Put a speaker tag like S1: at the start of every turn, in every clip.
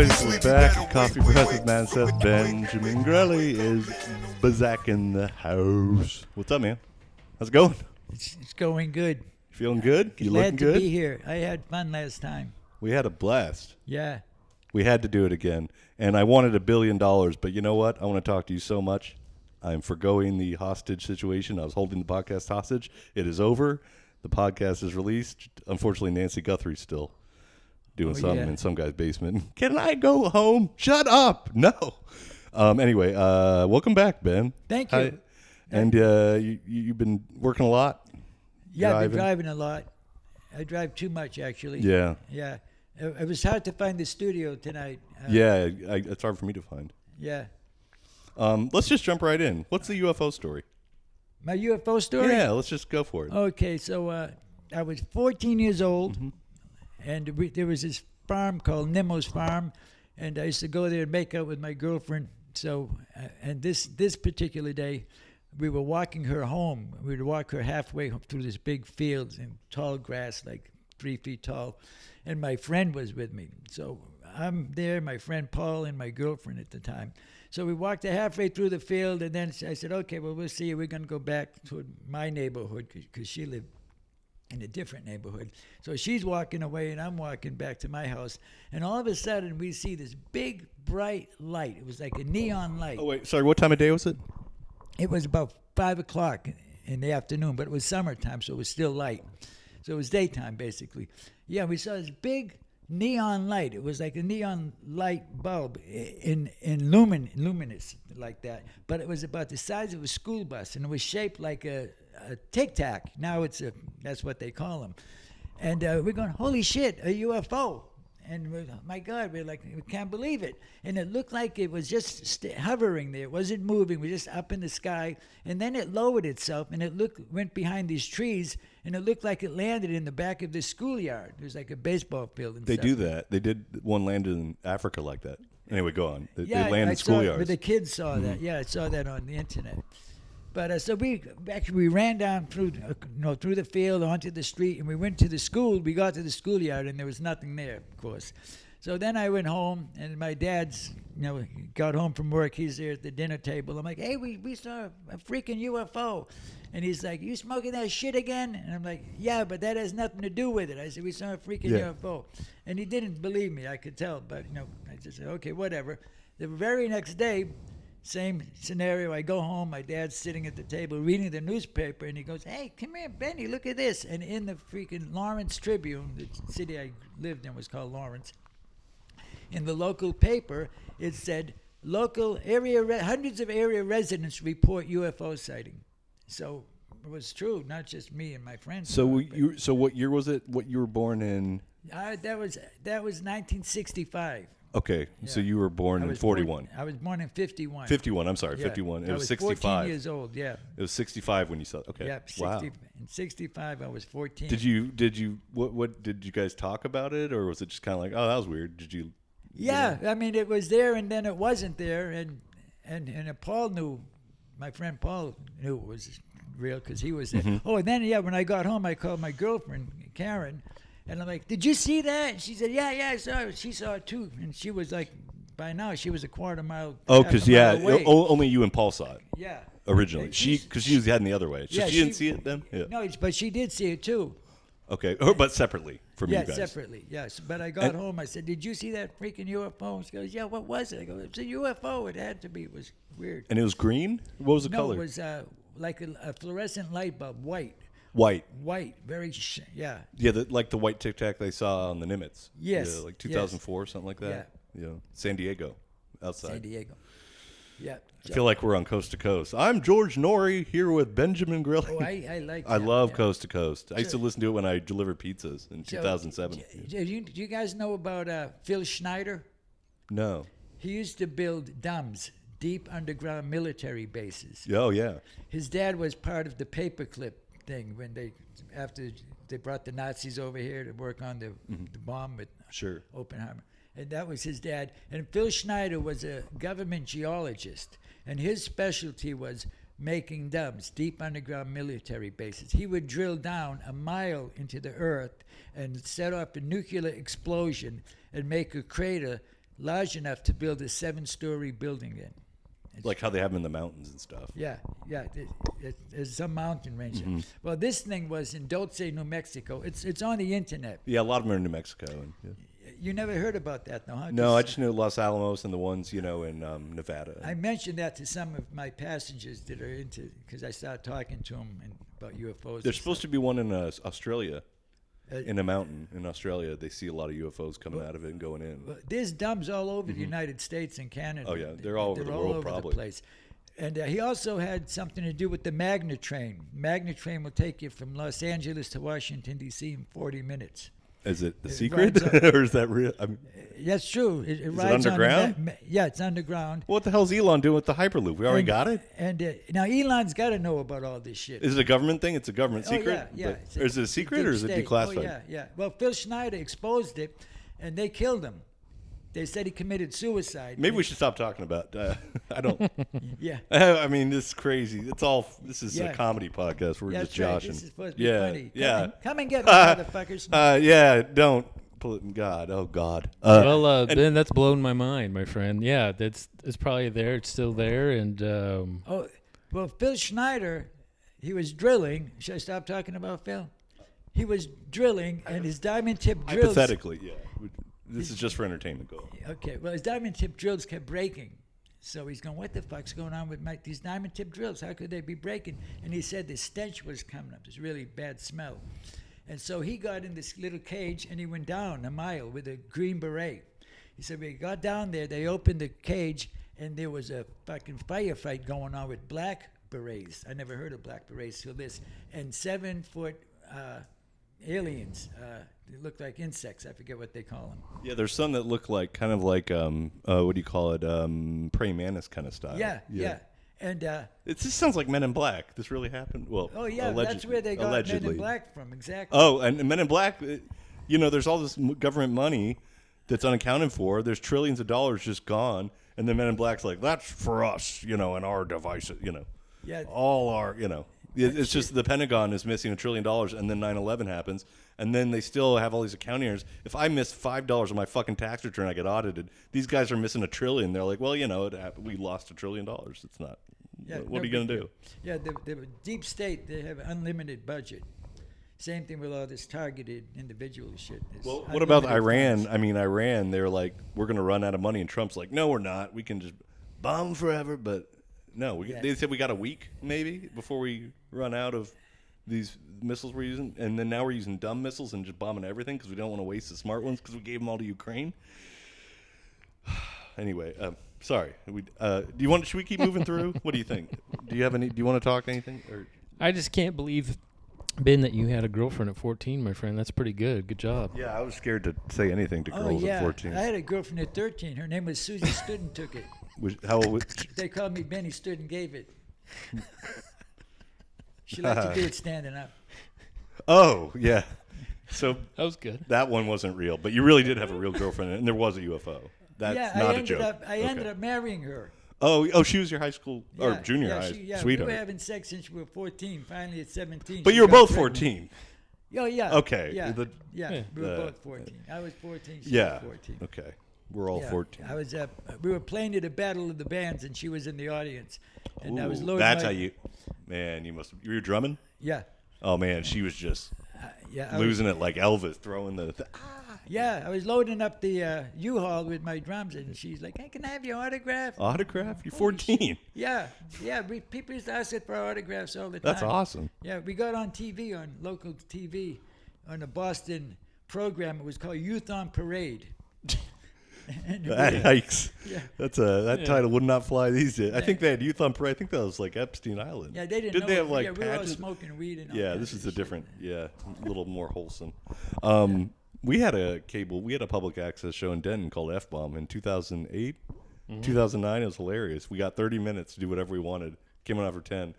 S1: boys, we're back. Coffee Breath with Man Seth. Benjamin Grelle is back in the house. What's up, man? How's it going?
S2: It's going good.
S1: Feeling good? You looking good?
S2: Glad to be here. I had fun last time.
S1: We had a blast.
S2: Yeah.
S1: We had to do it again. And I wanted $1 billion, but you know what? I want to talk to you so much. I'm forgoing the hostage situation. I was holding the podcast hostage. It is over. The podcast is released. Unfortunately, Nancy Guthrie's still doing something in some guy's basement. Can I go home? Shut up. No. Anyway, welcome back, Ben.
S2: Thank you.
S1: Hi. And you've been working a lot?
S2: Yeah, I've been driving a lot. I drive too much, actually.
S1: Yeah.
S2: Yeah. It was hard to find the studio tonight.
S1: It's hard for me to find.
S2: Yeah.
S1: Let's just jump right in. What's the UFO story?
S2: My UFO story?
S1: Yeah, let's just go for it.
S2: Okay, so I was 14 years old, and there was this farm called Nemo's Farm, and I used to go there and make out with my girlfriend. So, and this particular day, we were walking her home. We would walk her halfway through this big field in tall grass, like 3 feet tall, and my friend was with me. So I'm there, my friend Paul, and my girlfriend at the time. So we walked halfway through the field, and then I said, okay, well, we'll see. We're going to go back to my neighborhood because she lived in a different neighborhood. So she's walking away, and I'm walking back to my house. And all of a sudden, we see this big, bright light. It was like a neon light.
S1: Oh, wait. Sorry, what time of day was it?
S2: It was about 5 o'clock in the afternoon, but it was summertime, so it was still light. So it was daytime, basically. Yeah, we saw this big neon light. It was like a neon light bulb luminous like that. But it was about the size of a school bus, and it was shaped like a Tic Tac. Now that's what they call them. And we're going, holy shit, a UFO. And my God, we're like, we can't believe it. And it looked like it was just hovering there. It wasn't moving. It was just up in the sky. And then it lowered itself, and it went behind these trees, and it looked like it landed in the back of the schoolyard. It was like a baseball field. And
S1: they
S2: stuff.
S1: Do that. They did one landed in Africa like that. Anyway, go on. They land in
S2: saw
S1: schoolyards.
S2: But the kids saw that. Yeah, I saw that on the internet. But so we ran down through the field onto the street, and we went to the school. We got to the schoolyard, and there was nothing there, of course. So then I went home, and my dad's got home from work. He's there at the dinner table. I'm like, hey, we saw a freaking UFO. And he's like, you smoking that shit again? And I'm like, yeah, but that has nothing to do with it. I said, we saw a freaking UFO. And he didn't believe me, I could tell. But, I just said, okay, whatever. The very next day, same scenario. I go home. My dad's sitting at the table reading the newspaper, and he goes, hey, come here, Benny, look at this. And in the freaking Lawrence Tribune, the city I lived in was called Lawrence, in the local paper, it said, hundreds of area residents report UFO sighting. So it was true, not just me and my friends.
S1: So what year was it? What you were born in?
S2: That was 1965.
S1: Okay, yeah. So you were born in 41.
S2: I was born in 51.
S1: 51, I'm sorry, 51. It was 65.
S2: 14 years old, yeah.
S1: It was 65 when you saw it. Okay.
S2: Yeah,
S1: wow.
S2: In 65, I was 14.
S1: Did you what did you guys talk about it, or was it just kind of like, oh, that was weird? Did you?
S2: Yeah, I mean, it was there, and then it wasn't there, and Paul knew, my friend Paul knew it was real because he was there. Mm-hmm. Oh, and then, when I got home, I called my girlfriend, Karen, and I'm like, did you see that? And she said, yeah, I saw it. She saw it too. And she was like, by now, she was a quarter mile.
S1: Oh, because, only you and Paul saw it.
S2: Yeah.
S1: Originally. Because she was heading the other way. She didn't see it then? Yeah.
S2: No, but she did see it too.
S1: Okay, but separately from you guys.
S2: Yeah, separately, yes. But I got home, I said, did you see that freaking UFO? She goes, yeah, what was it? I go, it's a UFO. It had to be. It was weird.
S1: And it was green? What was the color?
S2: No, it was like a fluorescent light bulb, white.
S1: White,
S2: very,
S1: Yeah, like the white Tic Tac they saw on the Nimitz.
S2: Yes.
S1: Yeah, like 2004, something like that. Yeah. San Diego, outside.
S2: San Diego. Yeah.
S1: I feel like we're on Coast to Coast. I'm George Norrie here with Benjamin Grelle.
S2: Oh, I like that.
S1: I love Coast to Coast. I used to listen to it when I delivered pizzas in 2007.
S2: Do you guys know about Phil Schneider?
S1: No.
S2: He used to build DUMBs, deep underground military bases.
S1: Oh, yeah.
S2: His dad was part of the paperclip thing after they brought the Nazis over here to work on the bomb with Oppenheimer. And that was his dad. And Phil Schneider was a government geologist, and his specialty was making DUMBs, deep underground military bases. He would drill down a mile into the earth and set off a nuclear explosion and make a crater large enough to build a 7-story building in.
S1: Like how they have them in the mountains and stuff.
S2: Yeah. There's some mountain range.
S1: Mm-hmm.
S2: Well, this thing was in Dulce, New Mexico. It's on the internet.
S1: Yeah, a lot of them are in New Mexico. And, yeah.
S2: You never heard about that, though, huh?
S1: No, I just knew Los Alamos and the ones, in Nevada.
S2: I mentioned that to some of my passengers that are into, because I started talking to them about UFOs.
S1: There's supposed to be one in Australia, in a mountain in Australia. They see a lot of UFOs coming out of it and going in.
S2: Well, there's dumbs all over the United States and Canada.
S1: Oh, yeah. They're all over the world, probably.
S2: The place. And he also had something to do with the Magnet train. Magnet train will take you from Los Angeles to Washington, D.C. in 40 minutes.
S1: Is it the secret, or is that real? I mean,
S2: that's true. It
S1: is
S2: rides
S1: it underground?
S2: Yeah, it's underground.
S1: What the hell's Elon doing with the Hyperloop? We already got it?
S2: And now Elon's got to know about all this shit.
S1: Is it a government thing? It's a government secret?
S2: Yeah.
S1: Is it a secret, or is it declassified?
S2: Oh, yeah. Well, Phil Schneider exposed it, and they killed him. They said he committed suicide.
S1: Maybe we should stop talking about. I don't.
S2: Yeah.
S1: I mean, this is crazy. This is a comedy podcast. We're just joshing.
S2: Right. This is supposed to be funny. Come and get me, motherfuckers.
S1: Yeah. Don't. God. Oh God.
S3: Ben, that's blown my mind, my friend. Yeah, it's probably there. It's still there, and.
S2: Well, Phil Schneider, he was drilling. Should I stop talking about Phil? He was drilling, and his diamond tip drills.
S1: Hypothetically, yeah. This is just for entertainment. Go on.
S2: Okay. Well, his diamond tip drills kept breaking. So he's going, what the fuck's going on with these diamond tip drills? How could they be breaking? And he said the stench was coming up. This really bad smell. And so he got in this little cage and he went down a mile with a green beret. He said, when he got down there, they opened the cage and there was a fucking firefight going on with black berets. I never heard of black berets till this. And 7-foot aliens. They look like insects. I forget what they call them.
S1: Yeah, there's some that look like what do you call it? Praying mantis kind of style.
S2: Yeah. And
S1: it just sounds like Men in Black. This really happened. Well,
S2: that's where they got
S1: allegedly.
S2: Men in Black from, exactly.
S1: Oh, and Men in Black, there's all this government money that's unaccounted for. There's trillions of dollars just gone, and then Men in Black's like, that's for us, and our devices,
S2: Yeah.
S1: all our, It's just the Pentagon is missing $1 trillion, and then 9/11 happens, and then they still have all these accounting errors. If I miss $5 on my fucking tax return, I get audited. These guys are missing $1 trillion. They're like, well, it happened. We lost $1 trillion. It's not. Yeah, what are you gonna do?
S2: Yeah, the deep state, they have an unlimited budget. Same thing with all this targeted individual shit.
S1: Well, what about Iran? I mean, Iran, they're like, we're gonna run out of money, and Trump's like, no, we're not. We can just bomb forever, but. No, they said we got a week maybe before we run out of these missiles we're using, and then now we're using dumb missiles and just bombing everything because we don't want to waste the smart ones because we gave them all to Ukraine. Anyway, sorry. Should we keep moving through? What do you think? Do you want to talk anything? Or?
S3: I just can't believe, Ben, that you had a girlfriend at 14, my friend. That's pretty good. Good job.
S1: Yeah, I was scared to say anything to girls at 14.
S2: I had a girlfriend at 13. Her name was Susie Stood took it.
S1: How old was
S2: They called me Benny Stood and gave it. She liked to do it standing up.
S1: Oh, yeah. So
S3: that was good.
S1: That one wasn't real, but you really did have a real girlfriend, and there was a UFO. That's not a joke.
S2: I ended up marrying her.
S1: Oh, she was your high school or junior high sweetheart.
S2: We were having sex since we were 14. Finally, at 17.
S1: But you were both 14.
S2: Oh, yeah.
S1: Okay.
S2: Yeah. We were both 14. I was 14. She
S1: was
S2: 14.
S1: Okay. We're all 14.
S2: I was. We were playing at the Battle of the Bands, and she was in the audience. And I was loading.
S1: That's how you. Man, you were drumming?
S2: Yeah.
S1: Oh man, she was just. Losing it like Elvis, throwing the.
S2: Yeah, I was loading up the U-Haul with my drums, and she's like, "Hey, can I have your autograph?"
S1: Autograph? You're 14.
S2: Yeah. People used to ask it for autographs all the time.
S1: That's awesome.
S2: Yeah, we got on TV, on local TV, on a Boston program. It was called Youth on Parade.
S1: Yikes! Yeah. That title would not fly these days. I think they had Youth on Parade. I think that was like Epstein Island.
S2: Yeah, they didn't.
S1: Did
S2: know
S1: they have like?
S2: Yeah, we were all smoking weed and all.
S1: Yeah, this is a different. Yeah, a little more wholesome. We had a public access show in Denton called F-Bomb in 2008, 2009. It was hilarious. We got 30 minutes to do whatever we wanted. Came on for 10,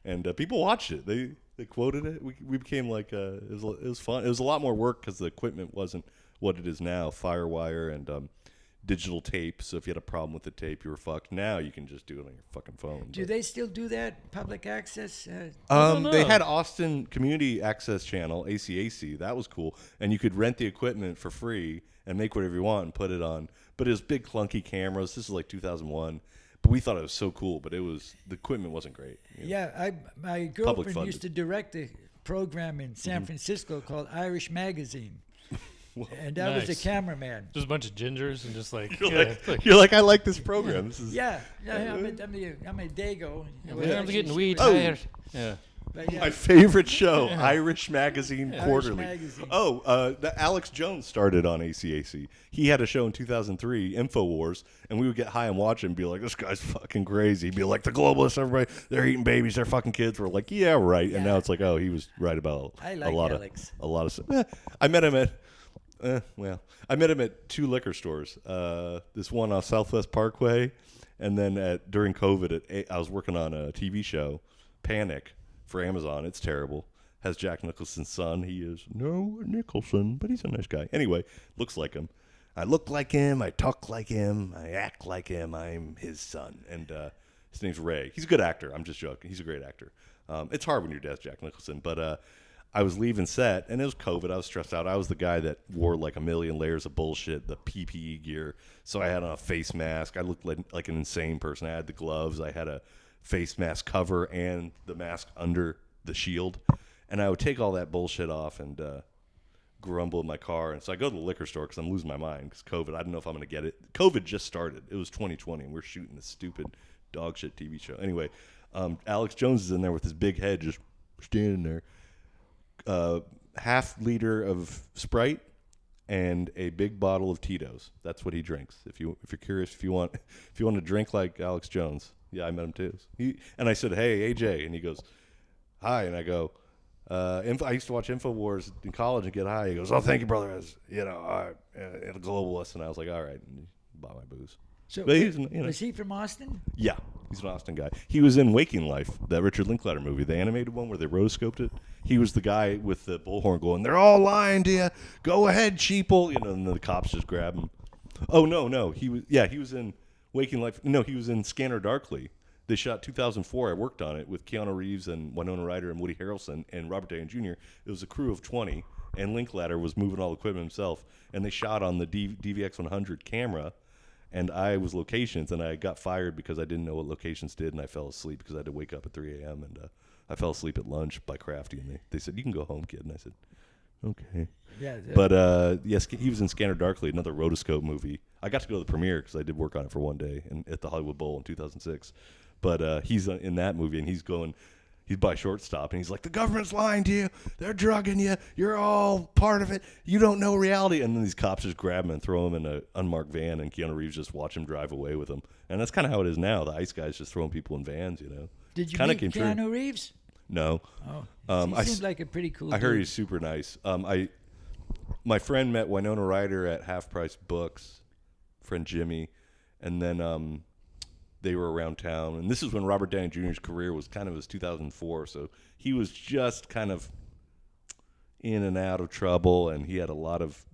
S1: and people watched it. They quoted it. We became like it was fun. It was a lot more work because the equipment wasn't what it is now. Firewire and digital tape. So if you had a problem with the tape, you were fucked. Now you can just do it on your fucking phone.
S2: Do they still do that, public access?
S3: don't
S1: They
S3: know.
S1: had Austin Community Access Channel, ACAC. That was cool. And you could rent the equipment for free and make whatever you want and put it on. But it was big, clunky cameras. This is like 2001. But we thought it was so cool. But the equipment wasn't great. You know?
S2: Yeah, my
S1: Public
S2: girlfriend
S1: funded.
S2: used to direct a program in San Francisco called Irish Magazine. And I was a
S3: Nice.
S2: cameraman.
S3: Just a bunch of gingers and just like,
S1: You're like, I like this program. This is
S2: Yeah, I'm a Dago.
S3: I'm getting weed
S1: Oh.
S3: tired. Yeah.
S2: But yeah,
S1: my favorite show, Irish Magazine Quarterly.
S2: Magazine.
S1: The Alex Jones started on ACAC. He had a show in 2003, InfoWars, and we would get high and watch it and be like, this guy's fucking crazy. He'd be like, the globalists, everybody, they're eating babies, they're fucking kids. We're like, yeah, right. And now it's like, oh, he was right about
S2: I like
S1: a lot
S2: Alex.
S1: of stuff. I met him at I met him at 2 liquor stores. This one on Southwest Parkway, and then during COVID, I was working on a TV show, Panic, for Amazon. It's terrible. Has Jack Nicholson's son. He is no Nicholson, but he's a nice guy. Anyway, looks like him. I look like him. I talk like him. I act like him. I'm his son. And his name's Ray. He's a good actor. I'm just joking. He's a great actor. It's hard when your dad's Jack Nicholson, but I was leaving set, and it was COVID. I was stressed out. I was the guy that wore like a million layers of bullshit, the PPE gear. So I had on a face mask. I looked like an insane person. I had the gloves. I had a face mask cover and the mask under the shield. And I would take all that bullshit off and grumble in my car. And so I go to the liquor store because I'm losing my mind because COVID. I don't know if I'm going to get it. COVID just started. It was 2020, and we're shooting this stupid dog shit TV show. Anyway, Alex Jones is in there with his big head just standing there. Half liter of Sprite and a big bottle of Tito's. That's what he drinks. If you're curious, if you want to drink like Alex Jones, yeah, I met him too. And I said, "Hey, AJ," and he goes, "Hi," and I go, I used to watch InfoWars in college and get high. He goes, "Oh, thank you, brother." As a globalist, and I was like, "All right," and he bought my booze.
S2: So
S1: But he's,
S2: was he from Austin?
S1: Yeah, he's an Austin guy. He was in Waking Life, that Richard Linklater movie, the animated one where they rotoscoped it. He was the guy with the bullhorn going, "They're all lying to you. Go ahead, sheeple." And then the cops just grab him. Oh, no. He was in Waking Life. No, he was in Scanner Darkly. They shot 2004. I worked on it with Keanu Reeves and Winona Ryder and Woody Harrelson and Robert Downey Jr. It was a crew of 20, and Linklater was moving all the equipment himself. And they shot on the DVX 100 camera. And I was locations, and I got fired because I didn't know what locations did, and I fell asleep because I had to wake up at 3 a.m. And I fell asleep at lunch by Crafty, and they said, "You can go home, kid." And I said, "Okay."
S2: Yeah.
S1: But yes, he was in Scanner Darkly, another rotoscope movie. I got to go to the premiere because I did work on it for one day at the Hollywood Bowl in 2006. But he's in that movie, and he's by shortstop, and he's like, "The government's lying to you. They're drugging you. You're all part of it. You don't know reality." And then these cops just grab him and throw him in an unmarked van, and Keanu Reeves just watch him drive away with him. And that's kind of how it is now. The ICE guys just throwing people in vans,
S2: Did you
S1: Kinda
S2: meet
S1: came true.
S2: Keanu Reeves?
S1: No.
S2: Oh, he seemed like a pretty cool
S1: I heard
S2: dude.
S1: he's super nice. My friend met Winona Ryder at Half Price Books, friend Jimmy, and then they were around town. And this is when Robert Downey Jr.'s career was kind of his 2004, so he was just kind of in and out of trouble, and he had a lot of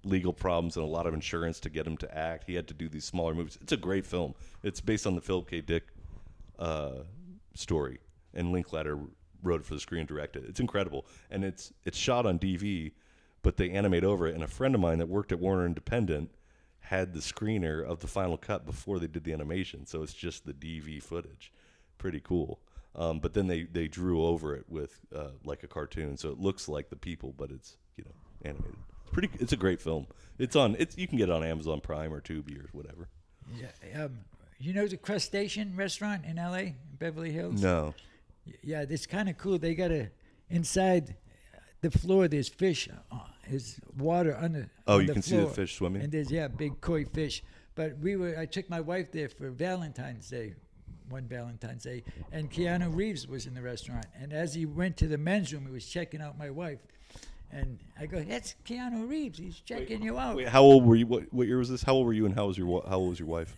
S1: legal problems and a lot of insurance to get him to act. He had to do these smaller movies. It's a great film. It's based on the Philip K. Dick story, and Linklater wrote it for the screen and directed it. It's incredible, and it's shot on DV, but they animate over it. And a friend of mine that worked at Warner Independent had the screener of the final cut before they did the animation, so it's just the DV footage. Pretty cool. But then they drew over it with like a cartoon, so it looks like the people, but it's animated. It's a great film. You can get it on Amazon Prime or Tubi or whatever.
S2: Yeah, you know the Crustacean restaurant in L.A., Beverly Hills?
S1: No.
S2: Yeah, it's kind of cool. They got inside the floor, there's fish, there's water under
S1: Oh,
S2: on
S1: you
S2: the
S1: can see the
S2: floor.
S1: fish swimming?
S2: And there's, big koi fish. But I took my wife there for Valentine's Day, one Valentine's Day, and Keanu Reeves was in the restaurant. And as he went to the men's room, he was checking out my wife. And I go, "That's Keanu Reeves. He's checking you out."
S1: Wait, how old were you? What year was this? How old were you, and how old was your wife?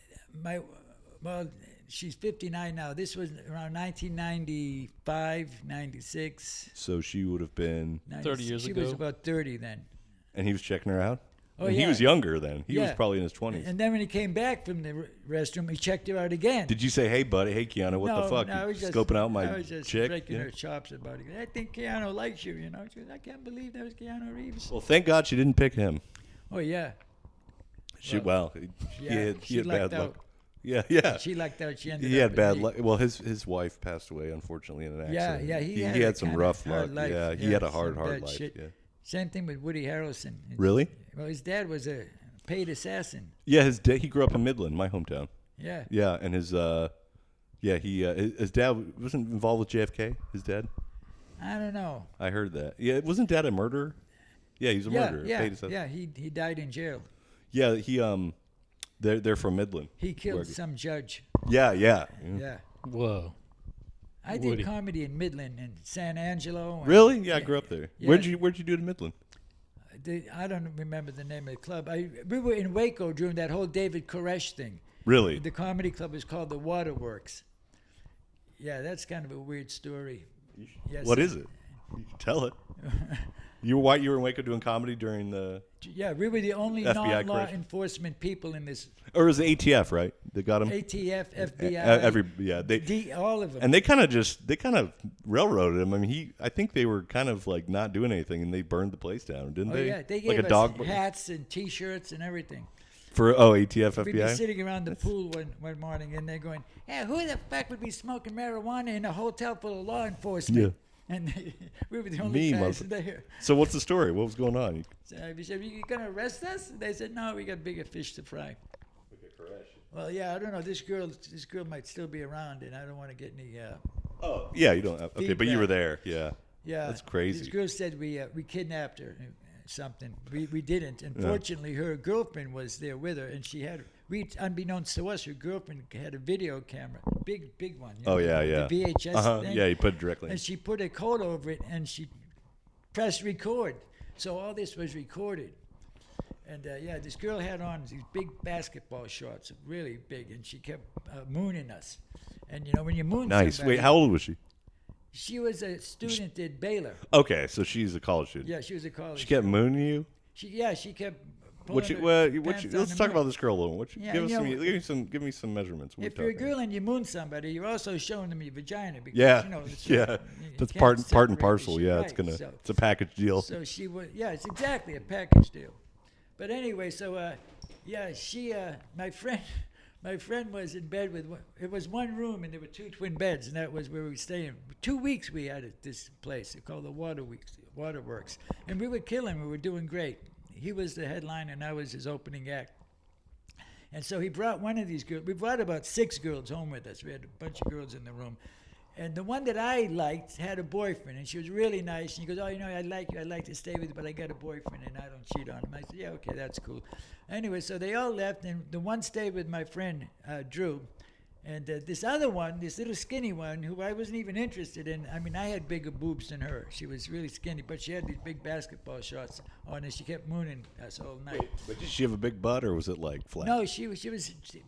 S2: Well, she's 59 now. This was around 1995, 96.
S1: So she would have been,
S3: 30 years
S2: She
S3: ago.
S2: was about 30 then.
S1: and he was checking her out?
S2: Oh,
S1: and
S2: yeah.
S1: he was younger then. He was
S2: Yeah.
S1: probably in his 20s.
S2: And then when he came back from the restroom, he checked her out again.
S1: Did you say, hey, buddy, hey, Keanu, what the fuck?
S2: No, I
S1: You
S2: was just
S1: scoping out my
S2: I was just
S1: chick?
S2: breaking
S1: Yeah.
S2: her chops about it. I think Keanu likes you, you know. She goes, I can't believe that was Keanu Reeves.
S1: Well, thank God she didn't pick him.
S2: Oh, yeah.
S1: He
S2: Yeah,
S1: had
S2: she
S1: bad
S2: lucked
S1: luck.
S2: out.
S1: Yeah.
S2: She lucked out. She ended
S1: He
S2: up
S1: had
S2: with
S1: bad
S2: me.
S1: luck. Well, his wife passed away, unfortunately, in an
S2: Yeah,
S1: accident.
S2: yeah,
S1: He
S2: had a
S1: had some
S2: kinda
S1: rough
S2: hard
S1: luck.
S2: life.
S1: Yeah, he had a hard
S2: some bad
S1: life.
S2: shit.
S1: Yeah.
S2: Same thing with Woody Harrelson.
S1: Really?
S2: Well, his dad was a paid assassin.
S1: Yeah, his dad. He grew up in Midland, my hometown.
S2: Yeah.
S1: Yeah, and his his dad wasn't involved with JFK. His dad.
S2: I don't know.
S1: I heard that. Yeah, wasn't Dad a murderer? Yeah, he's a murderer.
S2: Yeah,
S1: Paid assassin.
S2: yeah. He died in jail.
S1: Yeah, he they're from Midland.
S2: He killed
S1: Where-
S2: some judge.
S1: Yeah.
S2: Yeah.
S3: Whoa.
S2: I did
S3: Woody.
S2: comedy in Midland and San Angelo. And
S1: Really? Yeah, I grew up there.
S2: Yeah.
S1: Where'd you do it in Midland?
S2: I don't remember the name of the club. We were in Waco during that whole David Koresh thing.
S1: Really?
S2: The comedy club was called the Waterworks. Yeah, that's kind of a weird story. Yes.
S1: What is it? You can tell it. You were in Waco doing comedy during the,
S2: Yeah, we were the only
S1: FBI
S2: non-law
S1: Koresh?
S2: enforcement people in this
S1: or it was the ATF, right? They got him.
S2: ATF, FBI, all of them.
S1: And they kind of railroaded him. I mean, I think they were kind of like not doing anything, and they burned the place down, didn't
S2: Oh
S1: they?
S2: yeah, they
S1: like
S2: gave
S1: a
S2: us
S1: dog
S2: hats and T-shirts and everything.
S1: for ATF,
S2: We'd be
S1: FBI.
S2: sitting around the pool one morning, and they're going, "Yeah, who the fuck would be smoking marijuana in a hotel full of law enforcement?"
S1: Yeah.
S2: And we were the only
S1: Me,
S2: guys
S1: motherfucker.
S2: there.
S1: So what's the story? What was going on?
S2: So we said, "You gonna arrest us?" They said, "No, we got bigger fish to fry." Well, yeah, I don't know. This girl might still be around, and I don't want to get any.
S1: Oh, yeah, you don't have. Okay, but you were there. Yeah.
S2: Yeah,
S1: That's crazy.
S2: This girl said we kidnapped her, something. We didn't. Unfortunately, her girlfriend was there with her, and she had. Unbeknownst to us, her girlfriend had a video camera, big one. You know,
S1: Oh yeah.
S2: the VHS thing.
S1: Yeah, you put it directly.
S2: And she put a code over it, and she pressed record. So all this was recorded. And yeah, this girl had on these big basketball shorts, really big, and she kept mooning us. And you know, when you moon
S1: Nice.
S2: somebody,
S1: Wait, how old was she?
S2: she was a student at Baylor.
S1: Okay, so she's a college student.
S2: Yeah, she was a college.
S1: She kept mooning you.
S2: She kept.
S1: Let's
S2: pulling her pants on the
S1: talk
S2: moon.
S1: about this girl a little.
S2: Yeah,
S1: Give
S2: you know,
S1: me some measurements. What
S2: If
S1: we
S2: you're a
S1: talking?
S2: girl and you moon somebody, you're also showing them your vagina. Because,
S1: Yeah,
S2: you know, it's,
S1: yeah,
S2: you
S1: that's
S2: can't
S1: part and
S2: separate
S1: parcel.
S2: the shit.
S1: Yeah,
S2: Right,
S1: it's a package deal.
S2: So she was, yeah, it's exactly a package deal. But anyway, so yeah, my friend was in bed with. It was one room and there were two twin beds, and that was where we were staying. 2 weeks we had at this place. It's called the Waterworks, and we were killing. We were doing great. He was the headliner, and I was his opening act. And so he brought one of these girls. We brought about 6 girls home with us. We had a bunch of girls in the room. And the one that I liked had a boyfriend, and she was really nice. And he goes, "Oh, you know, I like you. I'd like to stay with you, but I got a boyfriend, and I don't cheat on him." I said, "Yeah, okay, that's cool." Anyway, so they all left, and the one stayed with my friend, Drew. And this other one, this little skinny one, who I wasn't even interested in. I mean, I had bigger boobs than her. She was really skinny, but she had these big basketball shorts on, and she kept mooning us all night.
S1: But did she have a big butt, or was it like flat?
S2: No, she was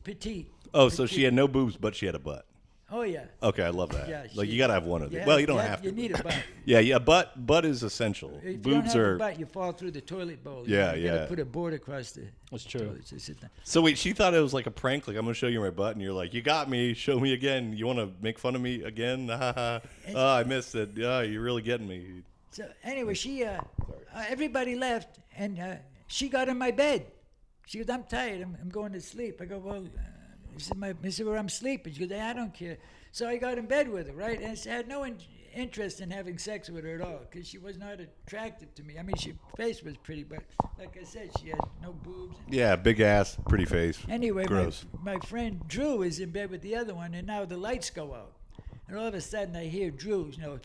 S2: petite.
S1: Oh, so she
S2: petite.
S1: had no boobs, but she had a butt.
S2: Oh yeah.
S1: Okay, I love that.
S2: Yeah,
S1: Like
S2: she-
S1: you gotta have one of
S2: You
S1: these. Well, you don't
S2: you
S1: have to.
S2: You need a butt.
S1: Yeah, butt is essential.
S2: If you don't
S1: Boobs
S2: have
S1: are.
S2: a butt, you fall through the toilet bowl.
S1: Yeah,
S2: you gotta
S1: yeah.
S2: put a board across the
S3: That's true.
S2: toilet to sit down.
S1: So wait, she thought it was like a prank. Like I'm gonna show you my butt, and you're like, "You got me. Show me again. You want to make fun of me again? Oh, I missed it. Yeah, you're really getting me."
S2: So anyway, she everybody left, and she got in my bed. She goes, "I'm tired. I'm going to sleep." I go, "Well," this is where I'm sleeping. She goes, "I don't care." So I got in bed with her, right? And I had no interest in having sex with her at all because she was not attractive to me. I mean, her face was pretty, but like I said, she had no boobs.
S1: Yeah, big ass, pretty face.
S2: Anyway,
S1: Gross.
S2: my friend Drew is in bed with the other one, and now the lights go out. And all of a sudden, I hear Drew, you know,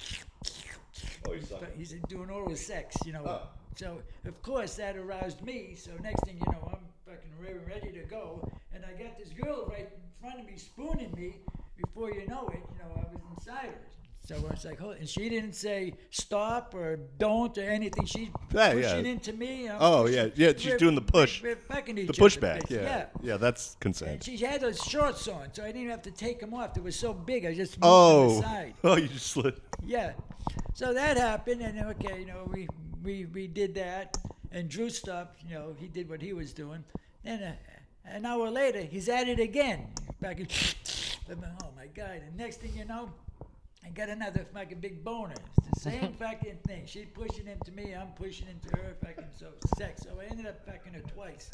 S2: he's doing oral sex, you know. So, of course, that aroused me. So, next thing you know, I'm fucking ready to go. And I got this girl right in front of me spooning me. Before you know it, you know, I was inside her. So I was like, "Oh," and she didn't say stop or don't or anything. She's
S1: Yeah,
S2: pushing
S1: yeah.
S2: into me.
S1: Oh yeah, she's doing the push,
S2: We're fucking
S1: the
S2: each
S1: pushback.
S2: other,
S1: Yeah, yeah, that's
S2: And
S1: consent.
S2: she had those shorts on, so I didn't have to take them off. They were so big, I just moved them aside.
S1: Oh, you just slid.
S2: Yeah. So that happened, and okay, you know, we did that, And Drew stopped. You know, he did what he was doing. Then an hour later, he's at it again. Back in, oh my God! And next thing you know, I got another fucking big boner. It's the same fucking thing. She's pushing into me. I'm pushing into her. Fucking so sex. So I ended up fucking her twice.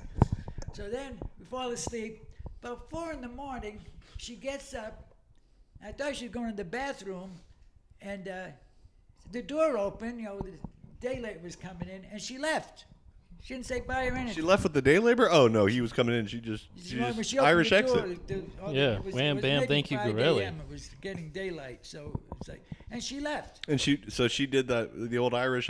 S2: So then we fall asleep. About 4 a.m, she gets up. I thought she was going to the bathroom, and the door opened. You know, the daylight was coming in, and she left. She didn't say bye or anything.
S1: She left with the day labor? Oh, no, he was coming in. She just Irish exit.
S3: Yeah, wham, bam, thank you, Grelle.
S2: It was getting daylight, so it's like, and she left.
S1: And she did that, the old Irish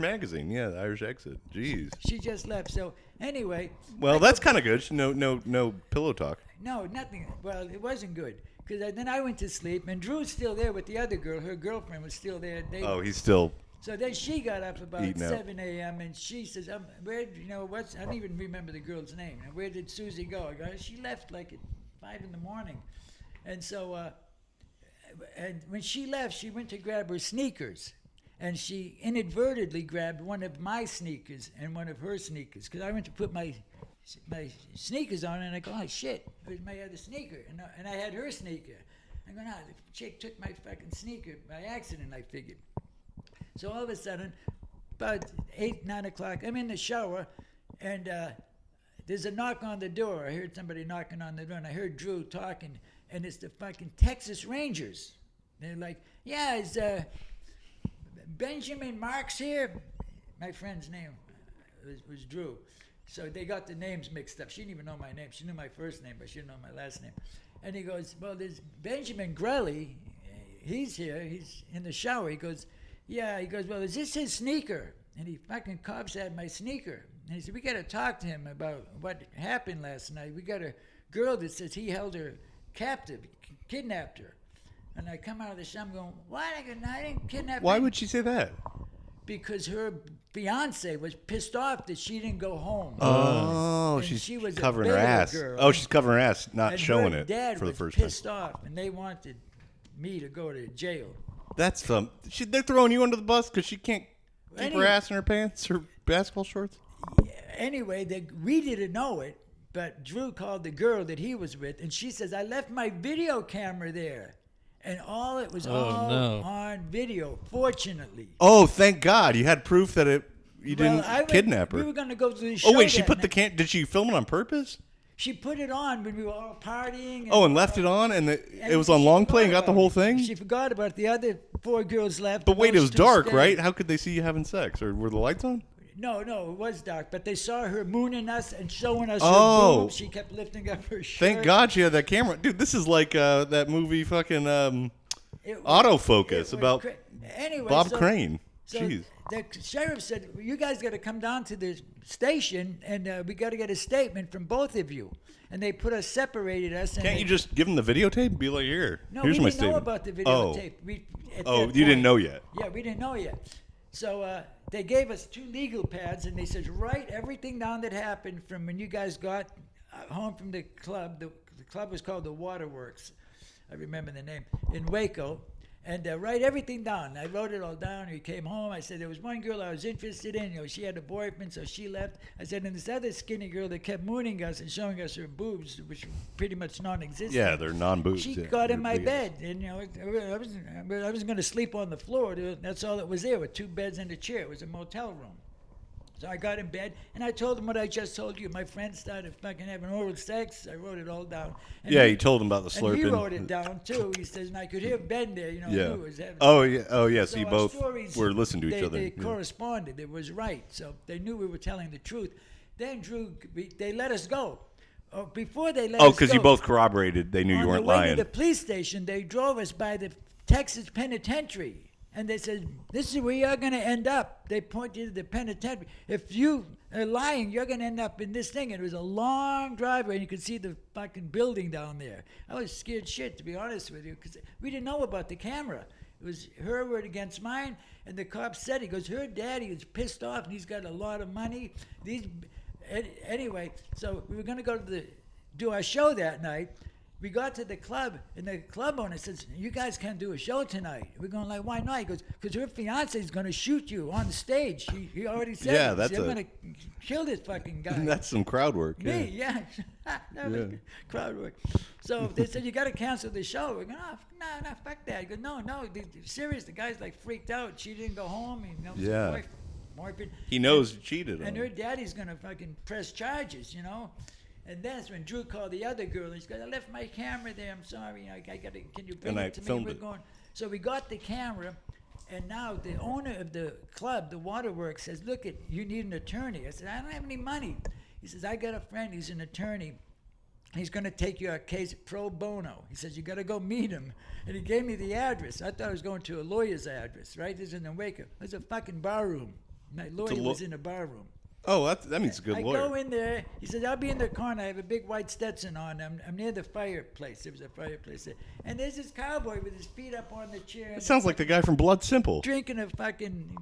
S1: magazine. Yeah, the Irish exit. Jeez.
S2: She just left. So anyway.
S1: Well, that's kind of good. No pillow talk.
S2: No, nothing. Well, it wasn't good. Because then I went to sleep, and Drew's still there with the other girl. Her girlfriend was still there.
S1: He's still.
S2: So then she got up about
S1: Eating
S2: 7 a.m. and she says, "Where? You know what's? I don't even remember the girl's name. And where did Susie go?" I go, "She left like at 5 a.m." And so, and when she left, she went to grab her sneakers, and she inadvertently grabbed one of my sneakers and one of her sneakers because I went to put my sneakers on, and I go, "Oh shit, where's my other sneaker?" And I had her sneaker. I go, "No, the chick took my fucking sneaker by accident," I figured. So all of a sudden, about 8, 9 o'clock, I'm in the shower, and there's a knock on the door. I heard somebody knocking on the door, and I heard Drew talking, and it's the fucking Texas Rangers. They're like, "Yeah, is Benjamin Marks here?" My friend's name was Drew. So they got the names mixed up. She didn't even know my name. She knew my first name, but she didn't know my last name. And he goes, "Well, there's Benjamin Grelle. He's here. He's in the shower." He goes, "Yeah." He goes, "Well, is this his sneaker?" And he fucking cops at my sneaker. And he said, "We got to talk to him about what happened last night. We got a girl that says he held her captive, kidnapped her." And I come out of the shower, I'm going, "What? I didn't kidnap her."
S1: Why would she say that?
S2: Because her fiance was pissed off that she didn't go home.
S1: Oh,
S2: And she was
S1: covering
S2: a
S1: her
S2: Baylor
S1: ass.
S2: girl.
S1: Oh, she's covering her ass, not
S2: And
S1: showing
S2: her
S1: it
S2: dad
S1: for the
S2: was
S1: first time.
S2: pissed off, and they wanted me to go to jail.
S1: That's they're throwing you under the bus because she can't keep her ass in her pants or basketball shorts.
S2: Anyway, we didn't know it, but Drew called the girl that he was with, and she says, "I left my video camera there." And it was on video, fortunately.
S1: Oh, thank God. You had proof that you didn't kidnap her.
S2: We were going to go to the show.
S1: Oh, wait, she put did she film it on purpose?
S2: She put it on when we were all partying.
S1: And left it on, and it was on long play and got the whole thing?
S2: She forgot about it. The other 4 girls left.
S1: But wait, it was dark, right? How could they see you having sex? Or were the lights on?
S2: No, it was dark. But they saw her mooning us and showing us her boobs. She kept lifting up her shirt.
S1: Thank God she had that camera. Dude, this is like that movie fucking Autofocus about Bob Crane.
S2: So
S1: Jeez.
S2: The sheriff said, "You guys got to come down to the station, and we got to get a statement from both of you." And they separated us.
S1: Can't you just give them the videotape and be like, "Here,
S2: no,
S1: here's my
S2: we didn't know
S1: statement"?
S2: about the videotape.
S1: You didn't know yet.
S2: Yeah, we didn't know yet. So they gave us 2 legal pads, and they said, "Write everything down that happened from when you guys got home from the club." The club was called the Waterworks. I remember the name, in Waco. And write everything down. I wrote it all down. We came home. I said, there was one girl I was interested in. You know, she had a boyfriend, so she left. I said, and this other skinny girl that kept mooning us and showing us her boobs, which were pretty much non-existent.
S1: Yeah, they're non-boobs.
S2: She got in my bed. And, you know, I wasn't going to sleep on the floor. That's all that was there, with 2 beds and a chair. It was a motel room. So I got in bed, and I told him what I just told you. My friend started fucking having oral sex. I wrote it all down. And
S1: you told him about the slurping.
S2: And he wrote it down, too. He says, and I could hear Ben there, you know.
S1: Yeah.
S2: Who was having
S1: Oh, yeah. So you
S2: our
S1: both
S2: stories,
S1: were listening to each other.
S2: They corresponded. It was right. So they knew we were telling the truth. Then, Drew, they let us go. Before they let us go.
S1: Oh, because you both corroborated. They knew you weren't lying.
S2: On the way to the police station, they drove us by the Texas penitentiary. And they said, "This is where you're going to end up." They pointed to the penitentiary. If you are lying, you're going to end up in this thing. And it was a long driveway, and you could see the fucking building down there. I was scared shit, to be honest with you, because we didn't know about the camera. It was her word against mine. And the cop said, he goes, her daddy is pissed off, and he's got a lot of money. Anyway, so we were going to go to do our show that night. we got to the club, and the club owner says, "You guys can't do a show tonight." We're going like, "Why not?" He goes, "Because her fiance is going to shoot you on stage. He already said
S1: Yeah,
S2: it.
S1: that's
S2: They're going to kill this fucking guy."
S1: That's some crowd work. Yeah.
S2: Me, yeah. That was crowd work. So they said, "You got to cancel the show." We go, "Oh, no, fuck that." He goes, "No, serious. The guy's like freaked out. She didn't go home. He knows his wife.
S1: He knows you cheated on
S2: and
S1: him.
S2: her daddy's going to fucking press charges, you know." And that's when Drew called the other girl. And he goes, "I left my camera there. I'm sorry. I got to. Can you bring
S1: And I
S2: it to me?"
S1: filmed
S2: We're
S1: it.
S2: going. So we got the camera, and now the owner of the club, the Waterworks, says, "Look, you need an attorney." I said, "I don't have any money." He says, "I got a friend. He's an attorney. He's going to take your case pro bono." He says, "You got to go meet him." And he gave me the address. I thought I was going to a lawyer's address, right? This is in Waco. There's a fucking bar room. My lawyer was in a bar room.
S1: Oh, that means a good
S2: I
S1: lawyer.
S2: go in there. He says, "I'll be in the corner. I have a big white Stetson on. I'm near the fireplace." There was a fireplace there. And there's this cowboy with his feet up on the chair.
S1: It sounds like the guy from Blood Simple.
S2: Drinking a fucking,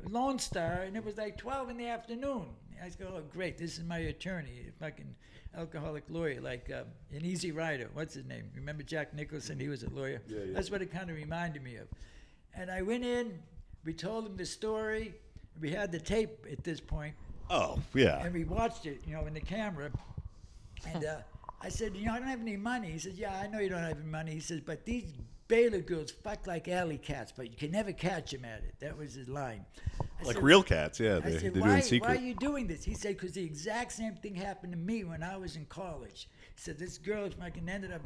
S2: Lone Star. And it was like 12 in the afternoon. I go, "Oh, great. This is my attorney, a fucking alcoholic lawyer, like an Easy Rider." What's his name? Remember Jack Nicholson? He was a lawyer.
S1: Yeah.
S2: That's what it kind of reminded me of. And I went in. We told him the story. We had the tape at this point.
S1: Oh, yeah.
S2: And we watched it, in the camera. And I said, "I don't have any money." He says, "Yeah, I know you don't have any money." He says, "But these Baylor girls fuck like alley cats, but you can never catch them at it." That was his line. I
S1: Like
S2: said,
S1: real cats, yeah.
S2: I
S1: They
S2: said,
S1: do it
S2: why
S1: in secret.
S2: are you doing this? He said, "Because the exact same thing happened to me when I was in college." He said, "This girl fucking ended up,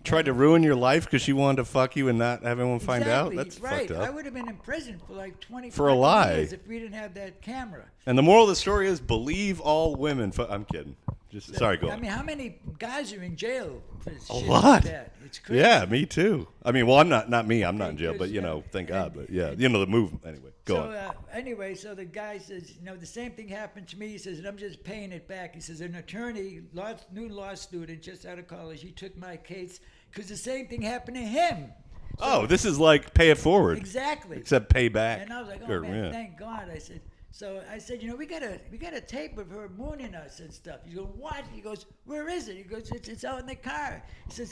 S1: Tried to ruin your life because she wanted to fuck you and not have anyone find out?
S2: Exactly,
S1: That's
S2: right.
S1: fucked
S2: I
S1: up.
S2: would have been in prison for like 20
S1: For a lie.
S2: years if we didn't have that camera.
S1: And the moral of the story is believe all women. I'm kidding. Sorry, go on.
S2: I mean, how many guys are in jail for shit
S1: A
S2: like
S1: lot.
S2: that? It's crazy.
S1: Yeah, me too. I mean, well, I'm not me. I'm not in jail, but
S2: Because,
S1: thank
S2: and-
S1: God. But yeah, the movement. Anyway, go
S2: So
S1: on.
S2: anyway, so the guy says, the same thing happened to me. He says, and I'm just paying it back. He says, an attorney, new law student, just out of college, he took my case because the same thing happened to him.
S1: Oh, this is like pay it forward.
S2: Exactly.
S1: Except pay back.
S2: And I was like, "Oh
S1: Or,
S2: man,
S1: yeah.
S2: thank God." I said, we got a tape of her mooning us and stuff. You go, "What?" He goes, "Where is it?" He goes, "It's out in the car."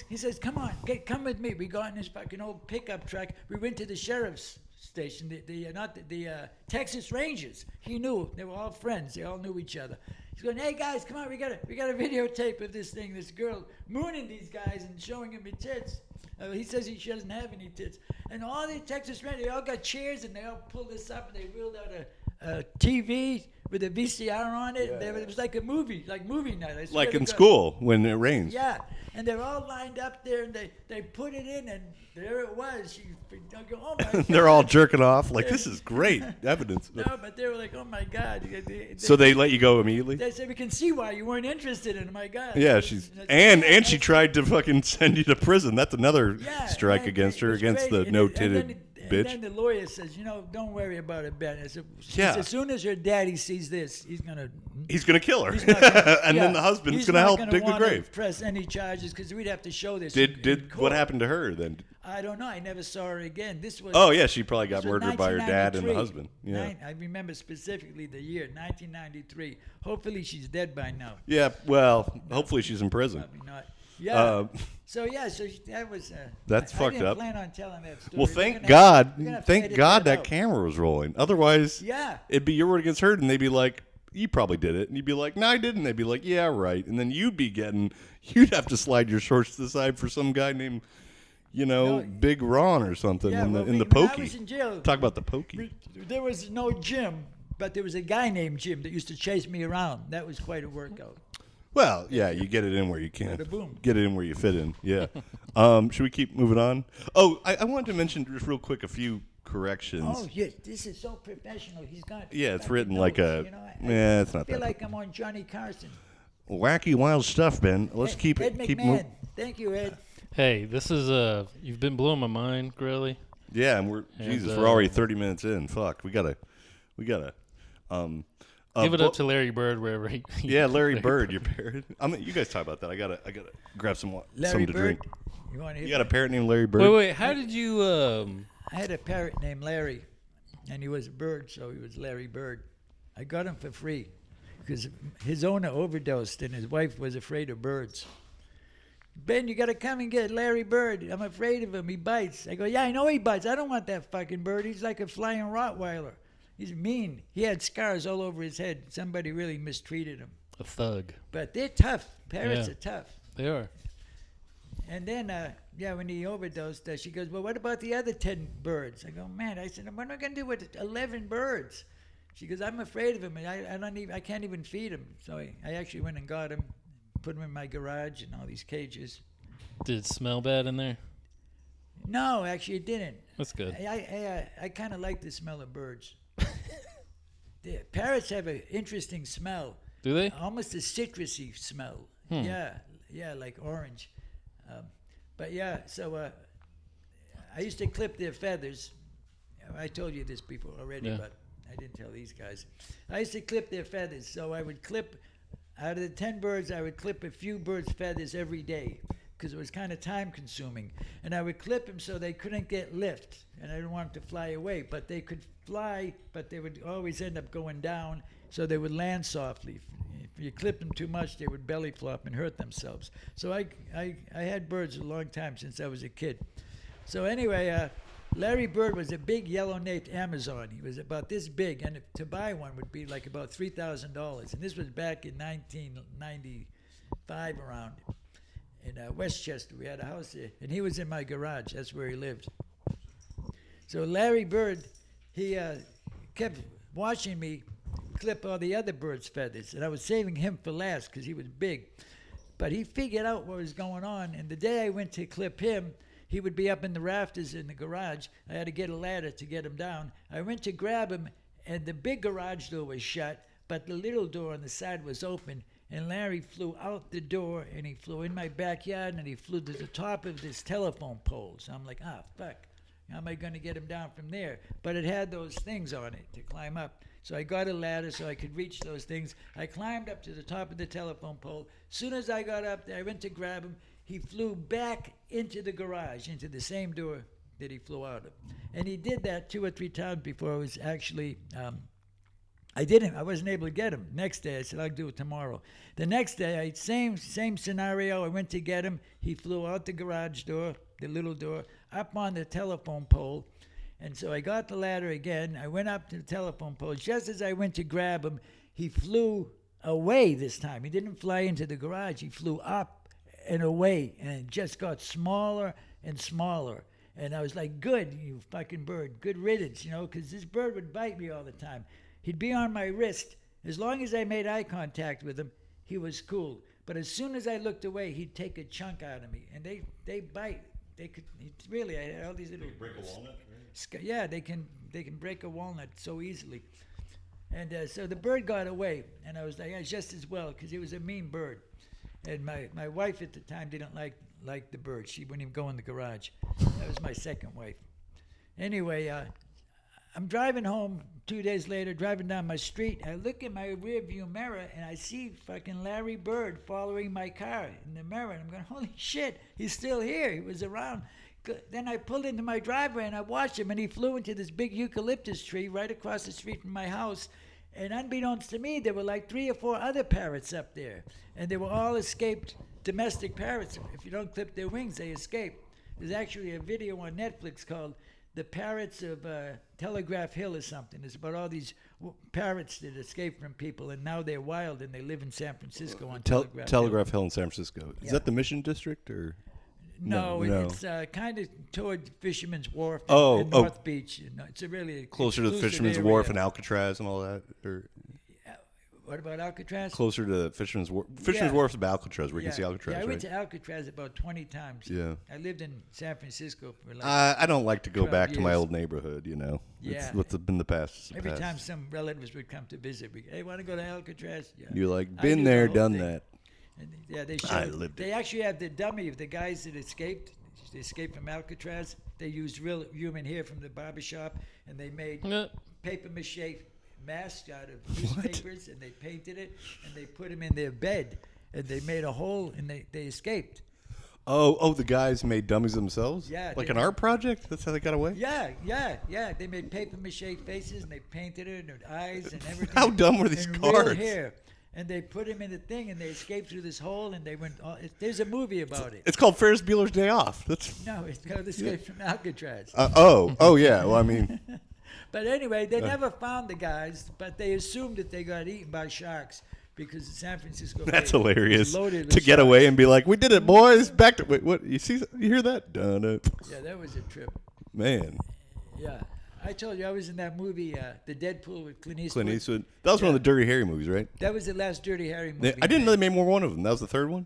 S2: He says, "Come on, come with me." We got in this fucking old pickup truck. We went to the sheriff's station, the Texas Rangers. He knew they were all friends. They all knew each other. He's going, "Hey guys, come on, we got a videotape of this thing. This girl mooning these guys and showing him her tits." He says she doesn't have any tits. And all the Texas Rangers, they all got chairs and they all pulled this up and they wheeled out a TV with a VCR on it.
S1: Yeah.
S2: It was like a movie, like movie night. I swear
S1: Like
S2: to
S1: in
S2: God.
S1: school when it rains.
S2: Yeah, and they're all lined up there, and they put it in, and there it was. I go, "Oh my God."
S1: They're all jerking off. Like, this is great evidence.
S2: No, but they were like, "Oh my God."
S1: So they let you go immediately?
S2: They said, "We can see why you weren't interested in it." My God.
S1: Yeah,
S2: I
S1: she's
S2: said,
S1: and she tried to fucking send you to prison. That's another
S2: Yeah,
S1: strike
S2: and
S1: against her,
S2: it was
S1: against
S2: great.
S1: the
S2: And
S1: no-titted
S2: then
S1: bitch.
S2: And then the lawyer says, "Don't worry about it, Ben." I said,
S1: Yeah.
S2: As soon as your daddy sees this, he's gonna
S1: kill her,
S2: he's not gonna-
S1: and
S2: yeah,
S1: then the husband's
S2: he's
S1: gonna
S2: not
S1: help
S2: gonna
S1: dig the
S2: wanna
S1: grave.
S2: Press any charges because we'd have to show this. in
S1: Did
S2: court.
S1: what happened to her then?
S2: I don't know. I never saw her again. This was.
S1: Oh yeah, she probably got
S2: this was
S1: murdered by her dad and the
S2: 1993.
S1: husband. Yeah,
S2: I remember specifically the year, 1993. Hopefully she's dead by now.
S1: yeah. Well, hopefully she's in prison.
S2: Probably not. Yeah.
S1: Um,
S2: That was.
S1: That's
S2: I
S1: fucked
S2: didn't
S1: up.
S2: plan on telling that story.
S1: Well,
S2: We're
S1: thank
S2: gonna
S1: God,
S2: have- we're gonna have to
S1: thank
S2: edit
S1: God that
S2: out.
S1: camera was rolling. Otherwise,
S2: Yeah.
S1: it'd be your word against hers, and they'd be like, "You probably did it," and you'd be like, "No, I didn't." They'd be like, "Yeah, right," and then you'd have to slide your shorts to the side for some guy named,
S2: No.
S1: Big Ron or something
S2: Yeah,
S1: in
S2: well,
S1: the
S2: when I
S1: pokey.
S2: was in jail,
S1: Talk about the pokey.
S2: there was no gym, but there was a guy named Jim that used to chase me around. That was quite a workout.
S1: Well, yeah, you get it in where you can.
S2: Bada boom.
S1: Get it in where you fit in. Yeah. Should we keep moving on? Oh, I wanted to mention just real quick a few corrections.
S2: Oh, yeah, this is so professional. He's got.
S1: Yeah, it's
S2: fucking
S1: written like
S2: notes,
S1: a. Yeah, it's not
S2: I feel
S1: that.
S2: like I'm on Johnny Carson.
S1: Wacky, wild stuff, Ben. Let's keep
S2: Ed
S1: it. Keep
S2: McMahon.
S1: moving.
S2: Thank you, Ed.
S3: Hey, this is you've been blowing my mind, Grelle.
S1: Yeah, and
S3: And,
S1: we're already 30 minutes in. Fuck, we gotta.
S3: Give it up to Larry Bird wherever he.
S1: Yeah, Larry Bird, your parrot. You guys talk about that. I gotta grab something
S2: Larry
S1: to
S2: Bird.
S1: drink.
S2: You want to
S1: You
S2: hear?
S1: got a parrot named Larry Bird?
S3: Wait. How did you?
S2: I had a parrot named Larry, and he was a bird, so he was Larry Bird. I got him for free because his owner overdosed, and his wife was afraid of birds. Ben, you got to come and get Larry Bird. I'm afraid of him. He bites. I go, yeah, I know he bites. I don't want that fucking bird. He's like a flying Rottweiler. He's mean. He had scars all over his head. Somebody really mistreated him.
S3: A thug.
S2: But they're tough. Parrots
S3: Yeah.
S2: are tough.
S3: They are.
S2: And then, when he overdosed, she goes, well, what about the other 10 birds? I go, man, I said, what am I going to do with 11 birds? She goes, I'm afraid of him. And I can't even feed him. So I actually went and got him, put him in my garage and all these cages.
S3: Did it smell bad in there?
S2: No, actually it didn't.
S3: That's good.
S2: I kind of like the smell of birds. The parrots have an interesting smell.
S3: Do they?
S2: Almost a citrusy smell.
S3: Hmm.
S2: Yeah, like orange. So I used to clip their feathers. I told you this before already,
S3: Yeah.
S2: but I didn't tell these guys. I used to clip their feathers, so I would clip, out of the 10 birds, I would clip a few birds' feathers every day because it was kind of time consuming. And I would clip them so they couldn't get lift, and I didn't want them to fly away, but they could fly, but they would always end up going down, so they would land softly. If you clipped them too much, they would belly flop and hurt themselves. So I had birds a long time since I was a kid. So anyway, Larry Bird was a big yellow-naped Amazon. He was about this big, and to buy one would be like about $3,000. And this was back in 1995 around in Westchester. We had a house there, and he was in my garage. That's where he lived. So Larry Bird, he kept watching me clip all the other birds' feathers, and I was saving him for last because he was big. But he figured out what was going on, and the day I went to clip him, he would be up in the rafters in the garage. I had to get a ladder to get him down. I went to grab him, and the big garage door was shut, but the little door on the side was open, and Larry flew out the door, and he flew in my backyard, and he flew to the top of this telephone pole. So I'm like, fuck. How am I going to get him down from there? But it had those things on it to climb up. So I got a ladder so I could reach those things. I climbed up to the top of the telephone pole. Soon as I got up there, I went to grab him. He flew back into the garage, into the same door that he flew out of. And he did that 2 or 3 times before I was actually, I wasn't able to get him. Next day, I said, I'll do it tomorrow. The next day, same scenario. I went to get him. He flew out the garage door, the little door, up on the telephone pole. And so I got the ladder again. I went up to the telephone pole. Just as I went to grab him, he flew away this time. He didn't fly into the garage. He flew up and away, and it just got smaller and smaller. And I was like, good, you fucking bird. Good riddance, because this bird would bite me all the time. He'd be on my wrist. As long as I made eye contact with him, he was cool. But as soon as I looked away, he'd take a chunk out of me. And they bite. They could really. I had all these little.
S1: Can you break a walnut? Right?
S2: Yeah, they can break a walnut so easily. And so the bird got away, and I was like, yeah, just as well, because he was a mean bird. And my wife at the time didn't like the bird. She wouldn't even go in the garage. That was my second wife. Anyway, I'm driving home 2 days later, driving down my street. I look in my rearview mirror, and I see fucking Larry Bird following my car in the mirror. And I'm going, holy shit, he's still here. He was around. Then I pulled into my driveway, and I watched him, and he flew into this big eucalyptus tree right across the street from my house. And unbeknownst to me, there were like 3 or 4 other parrots up there. And they were all escaped domestic parrots. If you don't clip their wings, they escape. There's actually a video on Netflix called The Parrots of Telegraph Hill or something. It's about all these parrots that escaped from people, and now they're wild, and they live in San Francisco on
S1: Telegraph Hill in San Francisco. Is that the Mission District, or?
S2: No. It's kind of toward Fisherman's Wharf
S1: and
S2: North Beach. It's a really
S1: closer to the Fisherman's
S2: area.
S1: Wharf and Alcatraz and all that, or
S2: what about Alcatraz?
S1: closer to Fisherman's Wharf. Fisherman's Wharf's about Alcatraz, where you can see Alcatraz.
S2: Yeah, I went
S1: right?
S2: to Alcatraz about 20 times.
S1: Yeah.
S2: I lived in San Francisco for like
S1: I don't like to go
S2: 12
S1: back to my
S2: years.
S1: old neighborhood.
S2: Yeah.
S1: It's what's been the past. Is the
S2: Every
S1: past.
S2: time some relatives would come to visit, hey, want to go to Alcatraz? Yeah.
S1: You're like,
S2: I
S1: been
S2: knew the
S1: there,
S2: whole
S1: done
S2: thing.
S1: that.
S2: And yeah, they
S1: I
S2: showed.
S1: lived
S2: They actually have the dummy of the guys that escaped. They escaped from Alcatraz. They used real human hair from the barbershop, and they made paper mache masks out of newspapers, and they painted it, and they put them in their bed, and they made a hole, and they escaped.
S1: Oh, the guys made dummies themselves?
S2: Yeah,
S1: Like
S2: they
S1: an
S2: did.
S1: art project? That's how they got away?
S2: Yeah. They made paper mache faces, and they painted it, and eyes, and everything.
S1: How dumb were these
S2: and
S1: cards?
S2: Real hair. and they put him in the thing, and they escaped through this hole, and they went. There's a movie about it.
S1: It's called Ferris Bueller's Day Off. That's
S2: No, it's called Escape from Alcatraz.
S1: oh yeah. Well, I mean,
S2: But anyway, they never found the guys, but they assumed that they got eaten by sharks because the San Francisco Bay
S1: that's
S2: was
S1: hilarious
S2: loaded with
S1: to get
S2: sharks.
S1: away and be like, "We did it, boys." Back to wait, what? You hear that? Done it,
S2: Yeah, that was a trip.
S1: man.
S2: Yeah. I told you I was in that movie, The Deadpool with Clint Eastwood.
S1: Clint Eastwood. That was one of the Dirty Harry movies, right?
S2: That was the last Dirty Harry movie.
S1: I didn't know they made more one of them. That was the third one.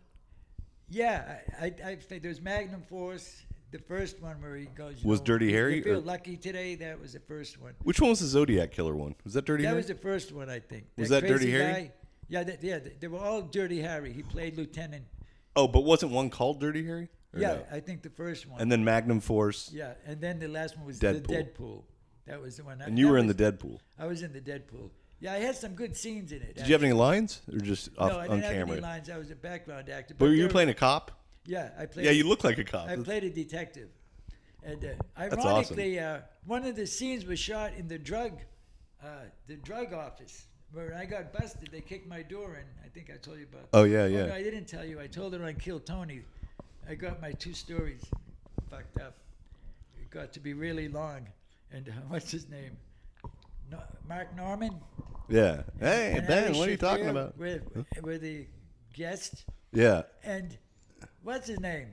S2: Yeah, I think there was Magnum Force, the first one where he goes.
S1: Was Dirty Harry,
S2: You feel
S1: or-
S2: lucky today. That was the first one.
S1: Which one was the Zodiac Killer one? Was that Dirty
S2: That
S1: Harry?
S2: was the first one, I think.
S1: Was that Dirty
S2: crazy
S1: Harry?
S2: guy- Yeah, they were all Dirty Harry. He played Lieutenant.
S1: Oh, but wasn't one called Dirty Harry? Or
S2: Yeah,
S1: no?
S2: I think the first one.
S1: And then Magnum Force.
S2: Yeah, and then the last one was the
S1: Deadpool.
S2: Deadpool. That was the one.
S1: And you were in the Deadpool.
S2: I was in the Deadpool. Yeah, I had some good scenes in it.
S1: Did you have any lines, or just off,
S2: No, I
S1: on
S2: didn't have
S1: camera?
S2: any lines. I was a background actor.
S1: But you were
S2: there-
S1: playing a cop.
S2: Yeah, I played.
S1: Yeah, you look like a cop.
S2: I played a detective. And
S1: awesome.
S2: ironically, one of the scenes was shot in the drug office. Where I got busted, they kicked my door in. I think I told you about.
S1: Oh yeah, yeah.
S2: No, I didn't tell you. I told her on Kill Tony. I got my 2 stories fucked up. It got to be really long. And what's his name? No, Mark Norman.
S1: Yeah. Hey,
S2: And
S1: Ben,
S2: Harry
S1: what are you talking
S2: Shafir
S1: about?
S2: Were the guest.
S1: Yeah.
S2: And what's his name?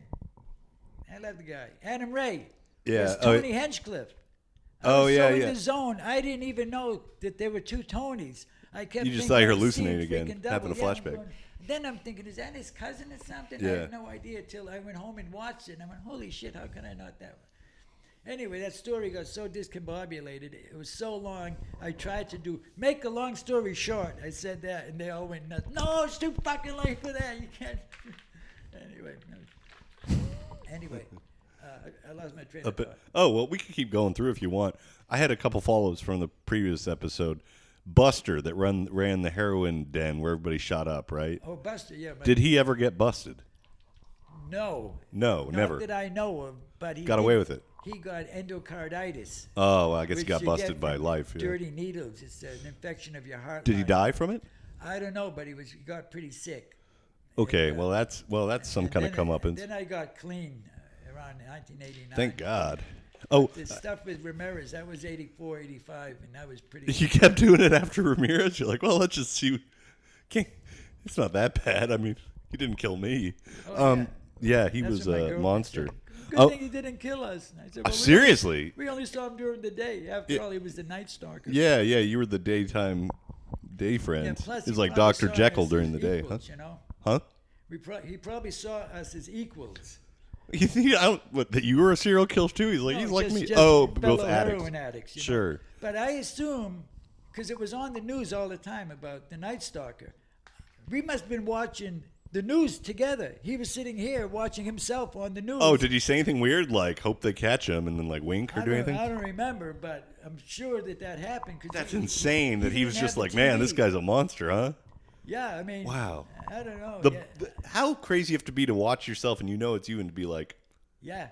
S2: I love the guy. Adam Ray.
S1: Yeah.
S2: Was Tony Hinchcliffe. I
S1: Oh,
S2: was
S1: yeah,
S2: so
S1: yeah.
S2: in the zone. I didn't even know that there were 2 Tonys. I kept
S1: You just
S2: thinking
S1: thought you were
S2: I was seeing
S1: hallucinating again,
S2: freaking double.
S1: having a
S2: Yeah, I'm
S1: flashback.
S2: going- Then I'm thinking, is that his cousin or something? I
S1: Yeah.
S2: had no idea till I went home and watched it. And I went, holy shit, how can I not that one? Anyway, that story got so discombobulated. It was so long. I tried to make a long story short. I said that, and they all went nuts. No, it's too fucking late for that. You can't. Anyway, I lost my train of thought.
S1: Oh well, we can keep going through if you want. I had a couple follow-ups from the previous episode. Buster that ran the heroin den where everybody shot up, right?
S2: Oh, Buster, yeah. But
S1: Did he ever get busted?
S2: No.
S1: No,
S2: Not
S1: never.
S2: that I know of, but he
S1: Got
S2: did-
S1: away with it.
S2: He got endocarditis.
S1: Oh, well, I guess he
S2: which
S1: got
S2: you
S1: busted
S2: get
S1: by
S2: from
S1: life. Yeah.
S2: Dirty needles. It's an infection of your heart.
S1: Did he
S2: line.
S1: die from it?
S2: I don't know, but he got pretty sick.
S1: Okay, well that's some
S2: And
S1: kind of
S2: then-
S1: comeuppance.
S2: Then I got clean around 1989.
S1: Thank God. Oh,
S2: The stuff with Ramirez, that was 84, 85, and that was pretty.
S1: you kept doing it after Ramirez. You're like, well, let's just see. It's not that bad. I mean, he didn't kill me.
S2: Oh,
S1: yeah, he
S2: That's
S1: was
S2: what my
S1: a
S2: girlfriend
S1: monster.
S2: said. Good
S1: Oh,
S2: thing he didn't kill us. I said, well,
S1: seriously?
S2: We only saw him during the day. After
S1: Yeah.
S2: all, he was the night stalker.
S1: Yeah, you were the day friends.
S2: plus
S1: It's
S2: he
S1: like
S2: probably
S1: Dr.
S2: saw
S1: Jekyll
S2: us
S1: during
S2: as
S1: the day,
S2: equals, You know?
S1: huh?
S2: He probably saw us as equals.
S1: You think that you were a serial killer too? He's like,
S2: No,
S1: he's like
S2: just-
S1: me.
S2: just
S1: Oh,
S2: fellow
S1: both addicts.
S2: heroin addicts. You know?
S1: Sure.
S2: But I assume, because it was on the news all the time about the Night Stalker, we must have been watching the news together. He was sitting here watching himself on the news.
S1: Oh, did he say anything weird like "hope they catch him" and then like wink or
S2: I
S1: do anything?
S2: don't remember, but I'm sure that happened. Cause
S1: That's insane. That he was
S2: didn't
S1: just
S2: have
S1: like,
S2: the
S1: man,
S2: TV.
S1: this guy's a monster, huh?
S2: Yeah, I mean.
S1: Wow.
S2: I don't know.
S1: How crazy you have to be to watch yourself and you know it's you and to be like,
S2: Yeah.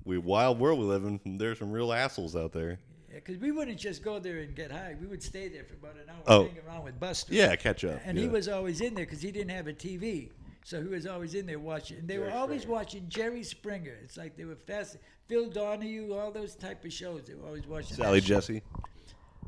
S1: wild world we live in. There's some real assholes out there.
S2: Because we wouldn't just go there and get high. We would stay there for about an hour
S1: Oh.
S2: hanging around with Buster.
S1: Yeah, catch up.
S2: And
S1: yeah.
S2: he was always in there because he didn't have a TV. So he was always in there watching. And they were always watching Jerry Springer. It's like they were fast. Phil Donahue, all those type of shows. They were always watching.
S1: Sally
S2: that shit.
S1: Jesse.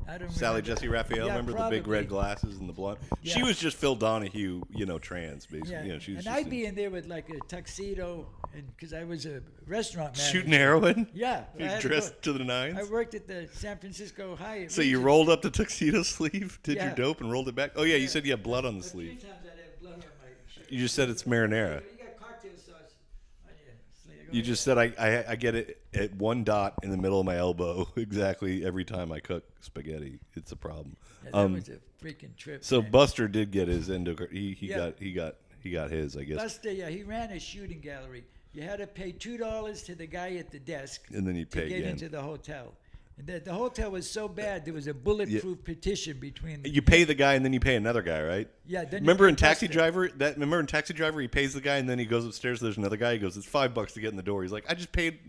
S2: I don't
S1: Sally
S2: remember.
S1: Jesse Raphael,
S2: Yeah,
S1: remember the big red
S2: probably.
S1: glasses and the blonde? She
S2: Yeah.
S1: was just Phil Donahue, trans, basically.
S2: Yeah.
S1: She was
S2: And
S1: just
S2: I'd be in there with like a tuxedo, and because I was a restaurant manager.
S1: shooting heroin.
S2: Yeah. I
S1: You
S2: had to
S1: dressed
S2: go-
S1: to the nines.
S2: I worked at the San Francisco Hyatt.
S1: So you
S2: Regency.
S1: rolled up the tuxedo sleeve, did your
S2: Yeah.
S1: dope, and rolled it back. Oh yeah, you said you had blood on the
S2: But
S1: sleeve.
S2: 3 times I'd have blood on my shirt.
S1: You just said it's marinara.
S2: You got cocktail sauce on your sleeve. Go
S1: You
S2: ahead.
S1: just said I get it at one dot in the middle of my elbow exactly every time I cook spaghetti. It's a problem.
S2: Yeah, that was a freaking trip.
S1: So
S2: man.
S1: Buster did get his he
S2: Yeah.
S1: got his, I guess.
S2: Buster, yeah, he ran a shooting gallery. You had to pay $2 to the guy at the desk
S1: And then you
S2: to
S1: pay
S2: get
S1: again.
S2: into the hotel. And the hotel was so bad there was a bulletproof petition between.
S1: You pay the guy and then you pay another guy, right?
S2: Yeah. Then you
S1: Remember
S2: pay
S1: in Taxi
S2: Buster.
S1: Driver? Remember in Taxi Driver he pays the guy and then he goes upstairs. There's another guy. He goes, "It's $5 to get in the door." He's like, "I just paid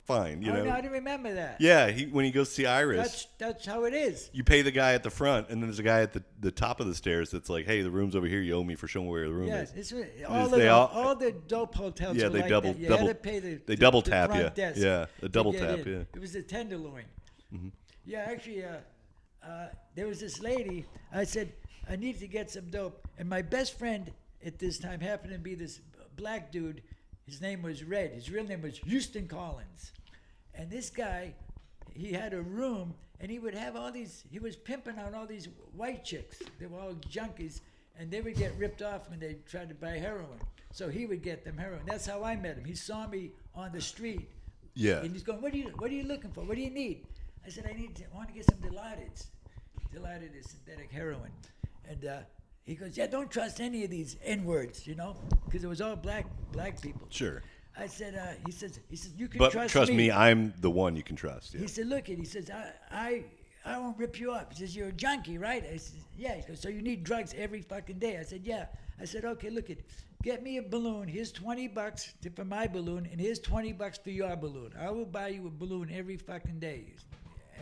S1: fine. You know.
S2: No, I didn't remember that.
S1: Yeah, when he goes to see Iris,
S2: That's how it is.
S1: you pay the guy at the front, and then there's a guy at the top of the stairs that's like, "Hey, the room's over here. You owe me for showing where the room is."
S2: Yes,
S1: all
S2: the dope hotels.
S1: Yeah,
S2: were
S1: they
S2: like
S1: double-
S2: that. You
S1: double-
S2: had to pay the
S1: double
S2: the
S1: tap
S2: front
S1: you.
S2: desk
S1: Yeah, the double
S2: to get
S1: tap,
S2: in.
S1: yeah.
S2: It was a tenderloin.
S1: Mm-hmm.
S2: Yeah, actually, there was this lady. I said I need to get some dope, and my best friend at this time happened to be this black dude. His name was Red. His real name was Houston Collins. And this guy, he had a room, and he would have all these, he was pimping out all these white chicks. They were all junkies, and they would get ripped off when they tried to buy heroin. So he would get them heroin. That's how I met him. He saw me on the street.
S1: Yeah.
S2: And he's going, what are you looking for? What do you need? I said, I want to get some Dilaudid. Dilaudid is synthetic heroin. And he goes, yeah, don't trust any of these N-words, you know, because it was all black people.
S1: Sure.
S2: I said, he says, you can
S1: But
S2: trust
S1: me, I'm the one you can trust. Yeah.
S2: He said, look, he says, I won't rip you up. He says, you're a junkie, right? I said, yeah. He goes, so you need drugs every fucking day? I said, yeah. I said, okay, look get me a balloon. Here's $20 for my balloon, and here's $20 for your balloon. I will buy you a balloon every fucking day.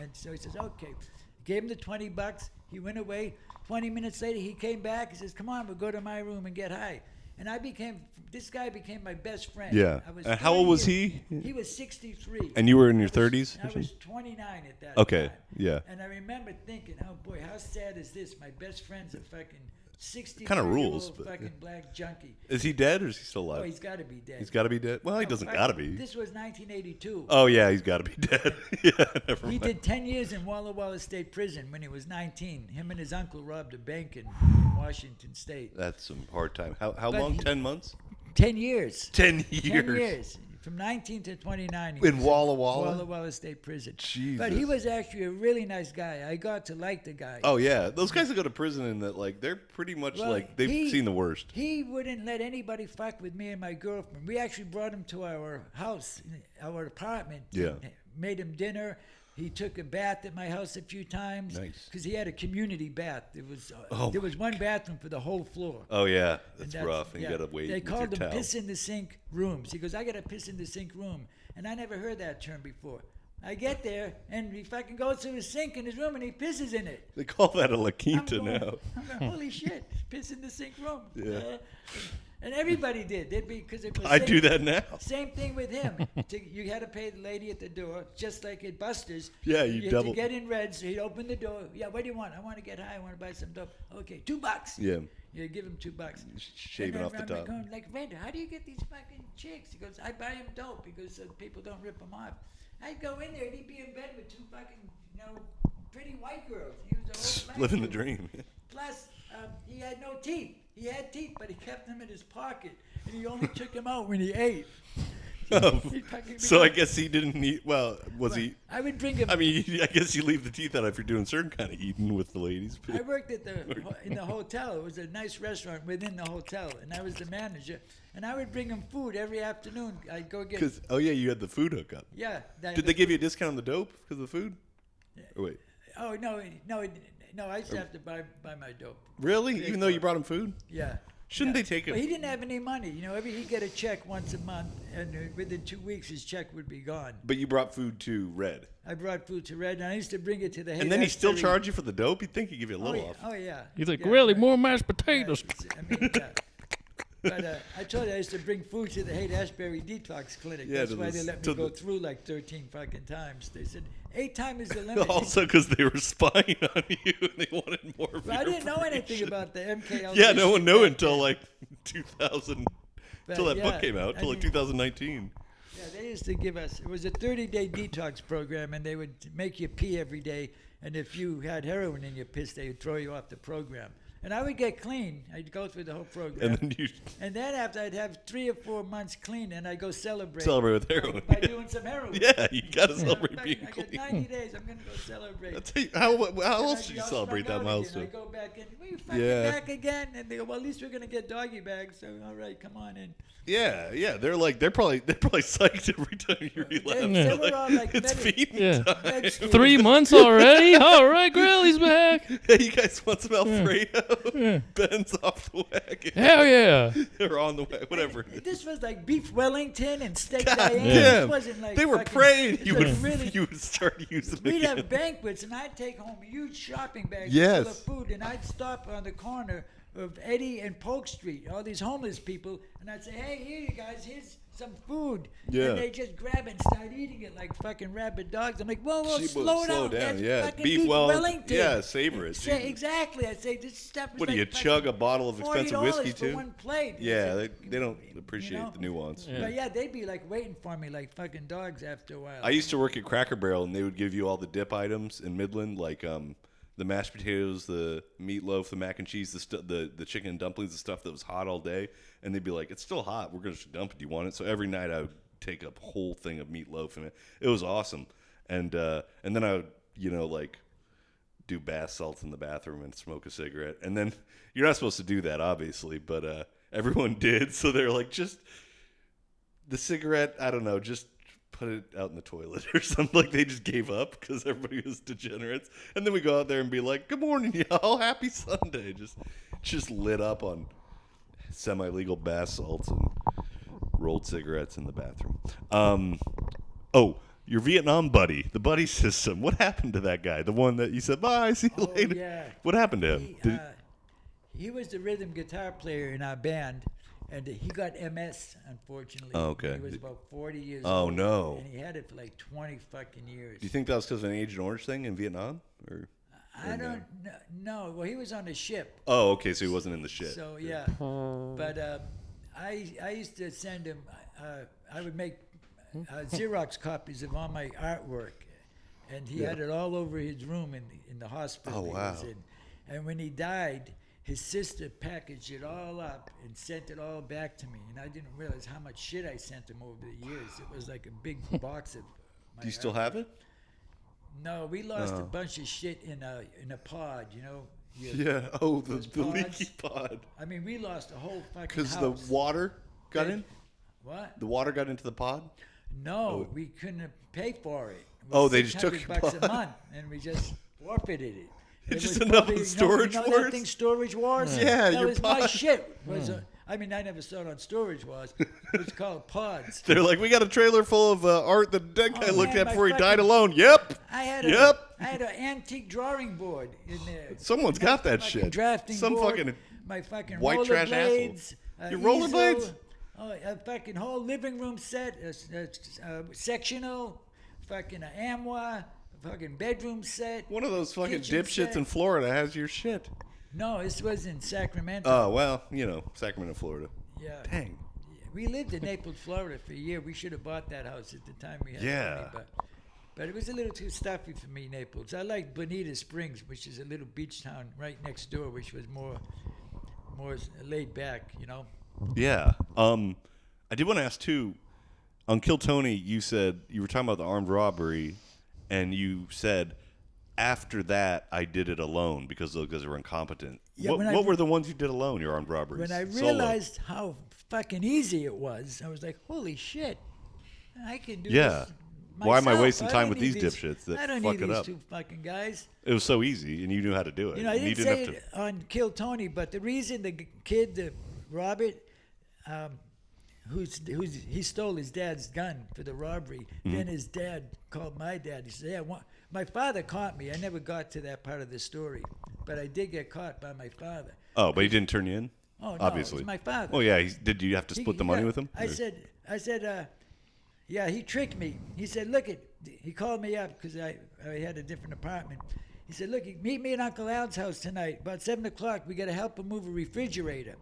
S2: And so he says, okay. Gave him the $20. He went away. 20 minutes later, he came back. He says, come on, we'll go to my room and get high. And this guy became my best friend.
S1: Yeah. And how old was he?
S2: He was 63.
S1: And you were in your 30s?
S2: I was 29 at that
S1: Okay,
S2: time.
S1: yeah.
S2: And I remember thinking, oh boy, how sad is this? My best friend's a fucking 60
S1: Kinda rules, but,
S2: fucking
S1: yeah.
S2: black junkie.
S1: Is he dead or is he still alive?
S2: Oh, he's got to be dead.
S1: He's got to be dead? Well, he doesn't got to be.
S2: This was 1982.
S1: Oh, yeah, he's got to be dead. Yeah, never
S2: He
S1: mind.
S2: did 10 years in Walla Walla State Prison when he was 19. Him and his uncle robbed a bank in Washington State.
S1: That's some hard time. How
S2: But
S1: long?
S2: he-
S1: 10 months?
S2: 10 years.
S1: 10 years.
S2: 10 years. From 19 to 29. he
S1: In
S2: was
S1: Walla Walla?
S2: Walla Walla State Prison.
S1: Jesus.
S2: But he was actually a really nice guy. I got to like the guy.
S1: Oh, yeah. Those guys that go to prison and that, like, they're pretty much
S2: Well,
S1: like, they've seen the worst.
S2: He wouldn't let anybody fuck with me and my girlfriend. We actually brought him to our house, our apartment.
S1: Yeah.
S2: Made him dinner. He took a bath at my house a few times.
S1: Nice.
S2: Because he had a community bath. There
S1: Oh
S2: was one bathroom for the whole floor.
S1: Oh, yeah.
S2: And
S1: That's rough. And
S2: yeah.
S1: you got to wait
S2: They
S1: with your
S2: called them
S1: towel.
S2: piss in the sink rooms. He goes, I got to piss in the sink room. And I never heard that term before. I get there, and he fucking goes to his sink in his room, and he pisses in it.
S1: They call that a La
S2: I'm
S1: Quinta
S2: going,
S1: now.
S2: holy shit, piss in the sink room.
S1: Yeah.
S2: And everybody did. Because it was
S1: I do that now.
S2: Same thing with him. You had to pay the lady at the door, just like at Buster's.
S1: Yeah, you
S2: had
S1: double-
S2: to get in red, so he'd open the door. Yeah, what do you want? I want to get high. I want to buy some dope. Okay, $2.
S1: Yeah.
S2: You give him $2.
S1: Shaving
S2: And
S1: off the
S2: I'm
S1: top.
S2: Going, like, Red, how do you get these fucking chicks? He goes, I buy him dope because people don't rip them off. I'd go in there and he'd be in bed with two fucking, pretty white girls. He was an old black
S1: Living the
S2: dude.
S1: dream.
S2: Plus, he had no teeth. He had teeth, but he kept them in his pocket, and he only took them out when he ate. He'd fucking
S1: So I
S2: become-
S1: guess he didn't eat. Well, was he?
S2: I would bring him.
S1: I mean, I guess you leave the teeth out if you're doing certain kind of eating with the ladies.
S2: I worked at in the hotel. It was a nice restaurant within the hotel, and I was the manager. And I would bring him food every afternoon. I'd go get.
S1: Because you had the food hookup.
S2: Yeah.
S1: Did they give you a discount on the dope because of the food? Or wait,
S2: Oh no! I used to have to buy my dope.
S1: really? Even though you brought him food?
S2: Yeah.
S1: Shouldn't
S2: Yeah.
S1: they take
S2: Well,
S1: it?
S2: he didn't have any money. He'd get a check once a month, and within 2 weeks, his check would be gone.
S1: But you brought food to Red,
S2: I brought food to Red, and I used to bring it to the head.
S1: and then he still charged you for the dope. You'd think he'd give you a little off.
S2: Oh yeah.
S3: He's like,
S2: Yeah,
S3: really?
S2: but-
S3: More mashed
S2: yeah,
S3: potatoes?
S2: yeah. But I told you I used to bring food to the Haight-Ashbury Detox Clinic.
S1: Yeah,
S2: That's
S1: to
S2: why
S1: the-
S2: they let
S1: to
S2: me go
S1: the-
S2: through like 13 fucking times. They said 8 times is the limit.
S1: Also, because they were spying on you and they wanted more of
S2: But I
S1: your
S2: didn't know anything
S1: information.
S2: about the MKL.
S1: Yeah, no one knew
S2: back
S1: until
S2: then.
S1: like 2000,
S2: But
S1: until that
S2: yeah,
S1: book came out,
S2: I
S1: till like
S2: mean-
S1: 2019.
S2: Yeah, they used to give us, it was a 30-day detox program, and they would make you pee every day. And if you had heroin in your piss, they would throw you off the program. And I would get clean. I'd go through the whole program.
S1: And then you
S2: And then after I'd have 3 or 4 months clean, and I'd go celebrate.
S1: celebrate with heroin.
S2: By doing some heroin.
S1: Yeah, you gotta
S2: Yeah,
S1: celebrate
S2: I
S1: being
S2: got
S1: clean.
S2: 90 days. I'm going to go celebrate.
S1: I'll tell you, how
S2: And
S1: else
S2: I'd
S1: did
S2: be
S1: you
S2: all
S1: celebrate
S2: strung
S1: that
S2: out again.
S1: milestone?
S2: I go back in. Well, you fucking
S1: Yeah.
S2: back again? And they go, well, at least we're going to get doggy bags. So, all right, come on in.
S1: Yeah, they're probably psyched every time you relapse.
S2: They were all like
S1: it's
S2: medic-
S1: feeding
S3: Yeah.
S1: time.
S2: Med school.
S3: 3 months already? All right, Grelle's back.
S1: Hey, you guys want some Alfredo? Ben's off the wagon.
S3: Hell yeah.
S1: Or on the wagon, whatever.
S2: This was like beef Wellington and steak
S1: God
S2: Diane.
S1: damn.
S2: This wasn't like
S1: They were
S2: fucking-
S1: praying
S2: this
S1: you
S2: was
S1: would,
S2: really,
S1: you would start using it
S2: We'd
S1: again.
S2: have banquets, and I'd take home huge shopping bags
S1: Yes.
S2: full of food, and I'd stop on the corner of Eddy and Polk Street, all these homeless people, and I'd say, hey, here you guys, here's some food.
S1: Yeah.
S2: And they just grab it and start eating it like fucking rabid dogs. I'm like, whoa, slow down. That's
S1: Yeah,
S2: fucking
S1: beef
S2: Wellington.
S1: Yeah, savor it.
S2: Say, exactly. I'd say this stuff is
S1: What do
S2: like
S1: you
S2: fucking
S1: chug a bottle of expensive
S2: $40
S1: whiskey
S2: for
S1: too?
S2: one plate.
S1: Yeah,
S2: It's like,
S1: they don't appreciate the nuance.
S3: Yeah.
S2: But yeah, they'd be like waiting for me like fucking dogs after a while.
S1: I used to work at Cracker Barrel, and they would give you all the dip items in Midland, like the mashed potatoes, the meatloaf, the mac and cheese, the chicken and dumplings, the stuff that was hot all day. And they'd be like, "It's still hot. We're gonna just dump it. Do you want it?" So every night I would take a whole thing of meatloaf, and it was awesome. And then I would like do bath salts in the bathroom and smoke a cigarette. And then you're not supposed to do that, obviously, but everyone did. So they're like, just the cigarette. I don't know, just put it out in the toilet or something. Like they just gave up because everybody was degenerates. And then we go out there and be like, "Good morning, y'all. Happy Sunday." Just lit up on semi-legal bath salts and rolled cigarettes in the bathroom. Your Vietnam buddy, the buddy system. What happened to that guy? The one that you said, "Bye, see you later."
S2: Yeah.
S1: What happened to him?
S2: He was the rhythm guitar player in our band, and he got MS, unfortunately.
S1: Oh, okay.
S2: He was about 40 years
S1: Oh,
S2: old.
S1: no.
S2: And he had it for like 20 fucking years.
S1: Do you think that was because of an Agent Orange thing in Vietnam? Or
S2: I don't know. Well, he was on the ship.
S1: oh, okay, so he wasn't in the shit.
S2: So, yeah. But I used to send him, I would make Xerox copies of all my artwork. And he had it all over his room in the hospital
S1: Oh,
S2: he
S1: wow.
S2: was in. And when he died, his sister packaged it all up and sent it all back to me. And I didn't realize how much shit I sent him over the years. It was like a big box of my
S1: Do you still
S2: artwork.
S1: have it?
S2: No, we lost a
S1: Oh.
S2: bunch of shit in a pod,
S1: Yeah. Oh, the
S2: Those
S1: leaky
S2: pods.
S1: pod.
S2: I mean, we lost a whole fucking
S1: Because
S2: house.
S1: the water got in?
S2: What?
S1: The water got into the pod?
S2: No, we couldn't pay for it. It
S1: Oh,
S2: was
S1: they just took
S2: $600
S1: your
S2: a
S1: pod.
S2: month, and we just forfeited it. It
S1: Just
S2: was
S1: enough
S2: probably-
S1: in Storage
S2: you know
S1: Wars?
S2: that thing, Storage Wars?
S1: Yeah,
S2: that
S1: your
S2: was my
S1: pod.
S2: shit. I mean, I never saw it on Storage Wars. It was called Pods.
S1: They're like, "We got a trailer full of art that dead guy
S2: Oh,
S1: looked
S2: man,
S1: at
S2: my
S1: before he died
S2: fucking-
S1: alone." Yep.
S2: I had
S1: Yep.
S2: I had an antique drawing board in there.
S1: Someone's got that
S2: Fucking
S1: shit.
S2: Drafting
S1: Some
S2: board,
S1: fucking
S2: my fucking
S1: white trash
S2: rollerblades,
S1: Your rollerblades?
S2: easel, a fucking whole living room set, a sectional, fucking armoire, a fucking bedroom set.
S1: one of those fucking
S2: kitchen
S1: dipshits
S2: set.
S1: in Florida has your shit.
S2: No, this was in Sacramento.
S1: Oh, well, Sacramento, Florida.
S2: Yeah.
S1: Dang.
S2: We lived in Naples, Florida for a year. We should have bought that house at the time we had
S1: Yeah.
S2: money, but it was a little too stuffy for me, Naples. I like Bonita Springs, which is a little beach town right next door, which was more laid back,
S1: Yeah. I did want to ask too. On Kill Tony, you said you were talking about the armed robbery, and you said after that I did it alone because those guys were incompetent.
S2: Yeah,
S1: what were the ones you did alone? Your armed robberies.
S2: When I
S1: Solo.
S2: realized how fucking easy it was, I was like, holy shit, I can do
S1: Yeah.
S2: this
S1: Why am I
S2: myself.
S1: wasting
S2: I
S1: time
S2: don't
S1: with
S2: need
S1: these dipshits that
S2: I don't
S1: fuck
S2: need
S1: it
S2: these
S1: up?
S2: two fucking guys.
S1: It was so easy, and you knew how to do it.
S2: I
S1: And you
S2: didn't say
S1: have
S2: it on Kill Tony, but the reason the kid, Robert, he stole his dad's gun for the robbery.
S1: Mm-hmm.
S2: Then his dad called my dad. He said, "Yeah, my father caught me. I never got to that part of the story, but I did get caught by my father."
S1: Oh, but he didn't turn you in.
S2: Oh no,
S1: Obviously.
S2: it was my father.
S1: Oh yeah. Did you have to split the money
S2: Yeah,
S1: with him?
S2: I
S1: Or-
S2: said, yeah, he tricked me. He said, look, he called me up because I had a different apartment. He said, look, meet me at Uncle Al's house tonight. About 7 o'clock, we got to help him move a refrigerator.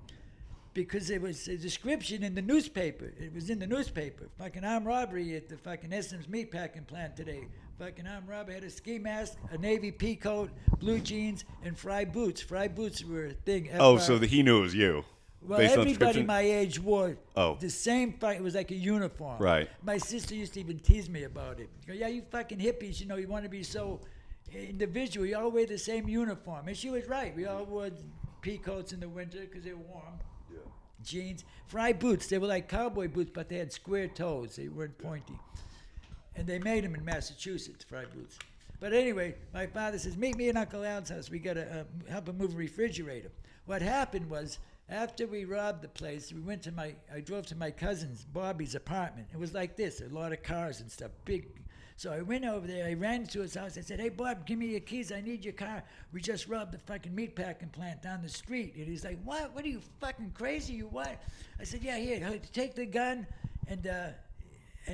S2: Because there was a description in the newspaper. It was in the newspaper. Fucking armed robbery at the fucking Essen's meatpacking plant today. Fucking armed robbery had a ski mask, a navy pea coat, blue jeans, and fry boots. Fry boots were a thing.
S1: oh,
S2: FR.
S1: so he knew it was you.
S2: Well,
S1: based on
S2: everybody
S1: description?
S2: my age wore
S1: Oh.
S2: the same. It was like a uniform.
S1: Right.
S2: My sister used to even tease me about it. Go, yeah, you fucking hippies, you want to be so individual. You all wear the same uniform. And she was right. We all wore pea coats in the winter because they were warm.
S1: Yeah.
S2: Jeans. Fry boots. They were like cowboy boots, but they had square toes. They weren't pointy. And they made them in Massachusetts, fry boots. But anyway, my father says, meet me at Uncle Al's house. We got to help him move a refrigerator. What happened was, after we robbed the place, I drove to my cousin's, Bobby's apartment. It was like this, a lot of cars and stuff, big. So I went over there, I ran to his house, I said, hey, Bob, give me your keys, I need your car. We just robbed the fucking meatpacking plant down the street. And he's like, what? What are you, fucking crazy? You what? I said, yeah, here, take the gun, and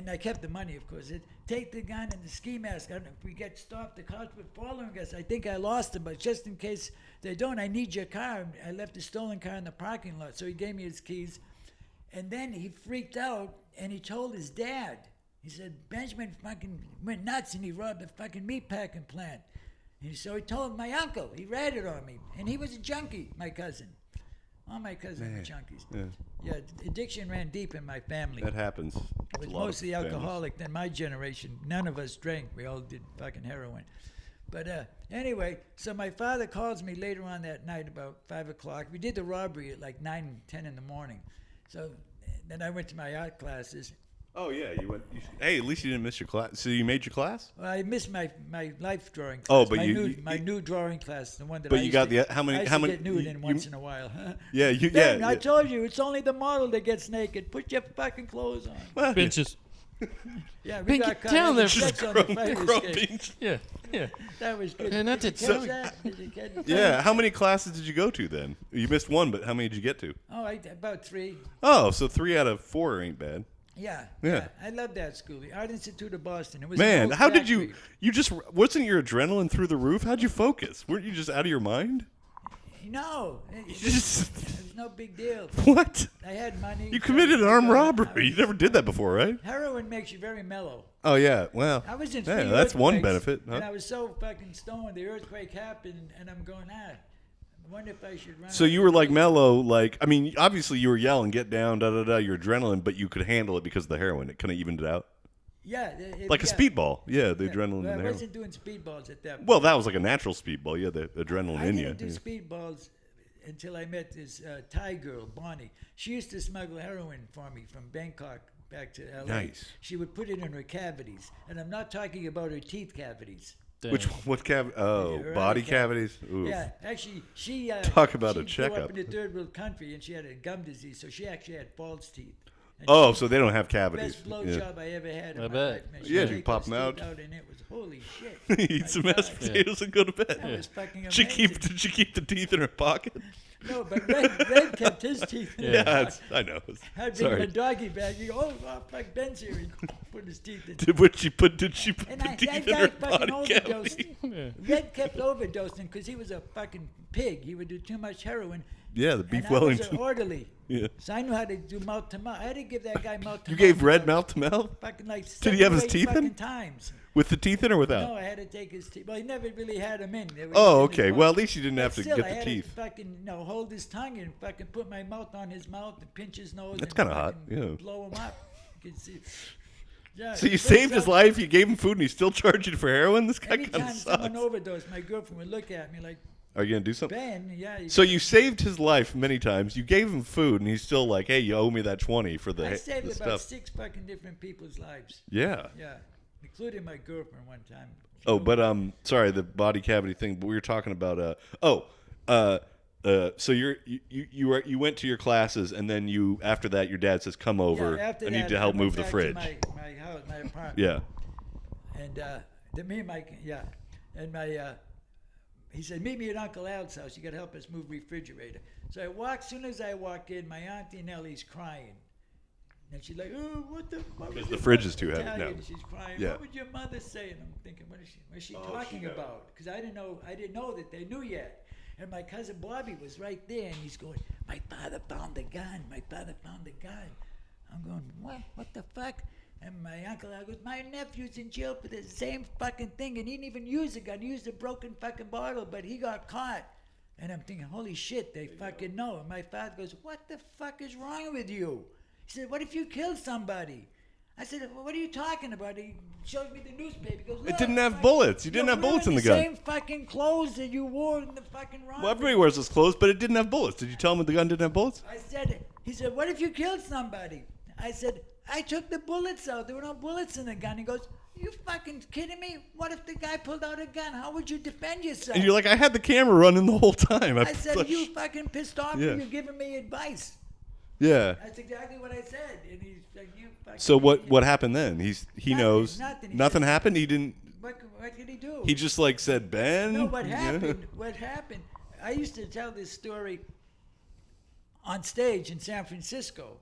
S2: I kept the money, of course. Take the gun and the ski mask. If we get stopped, the cops were following us. I think I lost them, but just in case they don't, I need your car. I left a stolen car in the parking lot. So he gave me his keys. And then he freaked out, and he told his dad. He said, Benjamin fucking went nuts, and he robbed the fucking meatpacking plant. And so he told my uncle. He ratted on me. And he was a junkie, my cousin. All my cousins were junkies. Yeah, addiction ran deep in my family.
S1: That happens.
S2: It was mostly alcoholic. Then my generation, none of us drank. We all did fucking heroin. But anyway, so my father calls me later on that night about 5 o'clock. We did the robbery at like 9, 10 in the morning. So then I went to my art classes.
S1: Oh, yeah. Hey, at least you didn't miss your class. So you made your class?
S2: Well, I missed my life drawing class.
S1: Oh, but
S2: my new drawing class, the one that
S1: but
S2: I
S1: you
S2: used
S1: got
S2: to,
S1: the how many?
S2: I used
S1: How
S2: to
S1: many?
S2: get nude in once in a while.
S1: Yeah,
S2: Ben,
S1: yeah.
S2: I told you, it's only the model that gets naked. Put your fucking clothes on.
S1: Well,
S3: Benches.
S2: Yeah, we
S3: Ben,
S2: got
S3: get
S2: caught
S3: down
S2: having
S3: there.
S2: sex on the fire escape.
S3: Yeah, yeah.
S2: That was good.
S3: And that's
S2: Did
S3: it.
S2: you catch that? Did you catch that?
S1: Yeah. How many classes did you go to then? You missed one, but how many did you get to?
S2: Oh, about 3.
S1: Oh, so 3 out of 4 ain't bad.
S2: Yeah. I loved that school, the Art Institute of Boston. It was
S1: Man,
S2: an old
S1: how did
S2: factory.
S1: you just, wasn't your adrenaline through the roof? How'd you focus? Weren't you just out of your mind?
S2: No, it
S1: Just,
S2: was no big deal.
S1: what?
S2: I had money.
S1: You committed an armed robbery. You never did that before, right?
S2: Heroin makes you very mellow.
S1: Oh, yeah. Well,
S2: I was in
S1: yeah,
S2: 3
S1: that's one
S2: earthquakes,
S1: benefit.
S2: And
S1: Huh?
S2: I was so fucking stoned, the earthquake happened, and I'm going, I wonder if I should run.
S1: So
S2: out
S1: you
S2: of
S1: were
S2: the
S1: like
S2: road.
S1: mellow, like, I mean, obviously you were yelling, get down, your adrenaline, but you could handle it because of the heroin. It kind of evened it out.
S2: Yeah.
S1: Like a speedball. Yeah, the adrenaline
S2: Well,
S1: and the
S2: I
S1: heroin.
S2: wasn't doing speedballs at that point.
S1: Well, that was like a natural speedball. Yeah, the adrenaline
S2: I
S1: in
S2: didn't
S1: you.
S2: do speedballs until I met this Thai girl, Bonnie. She used to smuggle heroin for me from Bangkok back to L.A.
S1: Nice.
S2: She would put it in her cavities. And I'm not talking about her teeth cavities.
S1: What cavity? Oh,
S2: Her
S1: body
S2: other
S1: cavities? Oof.
S2: Yeah, actually, she
S1: Talk about a
S2: she
S1: checkup.
S2: grew up in a third world country, and she had a gum disease, so she actually had false teeth. And
S1: Oh,
S2: she-
S1: so they don't have cavities.
S2: best blowjob I ever had in
S3: I
S2: my
S3: bet.
S2: life. Man.
S1: Yeah,
S2: She'd
S1: you
S2: take
S1: pop
S2: those
S1: 'em
S2: teeth
S1: out.
S2: and it was holy shit.
S1: Eat
S2: My
S1: some
S2: God.
S1: mashed potatoes and go to bed.
S2: That was fucking
S1: Did she
S2: amazing.
S1: did she keep the teeth in her pocket?
S2: No, but Red kept his teeth in
S3: Yeah.
S2: his pocket.
S1: I know.
S2: Had been in a
S1: Sorry.
S2: doggy bag. You go, oh, fuck, Ben's here. He put his teeth in.
S1: Did she put the
S2: And
S1: teeth
S2: that
S1: in
S2: guy
S1: her
S2: fucking
S1: body
S2: overdosed.
S1: cavity?
S3: Yeah.
S2: Red kept overdosing because he was a fucking pig. He would do too much heroin.
S1: Yeah, the beef
S2: And I was
S1: Wellington.
S2: an orderly.
S1: Yeah.
S2: So I knew how to do mouth to mouth. I had to give that guy mouth to
S1: You
S2: mouth.
S1: gave Red mouth to mouth
S2: Fucking like
S1: Did he have his
S2: 7 or 8
S1: teeth in?
S2: fucking times.
S1: with the teeth in or without?
S2: No, I had to take his teeth. Well, he never really had them in. They were
S1: Oh,
S2: in his
S1: okay.
S2: mouth.
S1: Well, at least you didn't
S2: But
S1: have to
S2: still,
S1: get
S2: I
S1: the
S2: had
S1: teeth.
S2: To fucking, hold his tongue and fucking put my mouth on his mouth and pinch his nose.
S1: That's
S2: and
S1: kinda hot,
S2: fucking
S1: yeah.
S2: Blow him up. You can see. Yeah,
S1: So you
S2: but
S1: saved his
S2: some-
S1: life, you gave him food, and he still charged you for heroin? This guy kind of
S2: Anytime someone
S1: sucks.
S2: overdosed, my girlfriend would look at me like,
S1: Are you going to do something?
S2: Ben, yeah.
S1: So you saved his life many times. You gave him food, and he's still like, hey, you owe me that 20 for the,
S2: I saved
S1: the
S2: about
S1: stuff.
S2: 6 fucking different people's lives.
S1: Yeah.
S2: Yeah, including my girlfriend one time.
S1: Oh, but sorry, the body cavity thing. But we were talking about so you went to your classes, and then after that your dad says, come over.
S2: Yeah, after
S1: I need
S2: that,
S1: to help
S2: I went
S1: move the
S2: back to
S1: fridge.
S2: my house, my apartment.
S1: Yeah.
S2: And he said, meet me at Uncle Al's house. You got to help us move refrigerator. So I walked. Soon as I walk in, my auntie Nellie's crying. And she's like, oh, what the fuck?
S1: Because the fridge is too heavy.
S2: Italian,
S1: No.
S2: She's crying.
S1: Yeah.
S2: What would your mother say? And I'm thinking, what is she talking
S1: knows.
S2: about? Because I didn't know that they knew yet. And my cousin Bobby was right there, and he's going, my father found the gun. My father found the gun. I'm going, what? What the fuck? And my uncle Al goes, my nephew's in jail for the same fucking thing, and he didn't even use a gun. He used a broken fucking bottle, but he got caught. And I'm thinking, holy shit, they fucking know. And my father goes, what the fuck is wrong with you? He said, what if you killed somebody? I said, well, what are you talking about? He showed me the newspaper. He goes,
S1: It
S2: look,
S1: didn't have
S2: fuck,
S1: bullets. You didn't
S2: you're
S1: have bullets in
S2: wearing
S1: the gun.
S2: same fucking clothes that you wore in the fucking robbery.
S1: Well, everybody wears his clothes, but it didn't have bullets. Did you tell him the gun didn't have bullets?
S2: He said, what if you killed somebody? I said, I took the bullets out. There were no bullets in the gun. He goes, You fucking kidding me? What if the guy pulled out a gun? How would you defend yourself?
S1: And you're like, I had the camera running the whole time.
S2: I said, you fucking pissed off
S1: Yeah.
S2: and you're giving me advice.
S1: Yeah.
S2: That's exactly what I said. And he's like, you fucking
S1: So what
S2: idiot.
S1: happened then? He
S2: Nothing,
S1: knows.
S2: nothing. He
S1: Nothing
S2: said-
S1: happened? He didn't.
S2: What did he do?
S1: He just like said, Ben.
S2: No, what
S1: Yeah.
S2: happened? What happened? I used to tell this story on stage in San Francisco.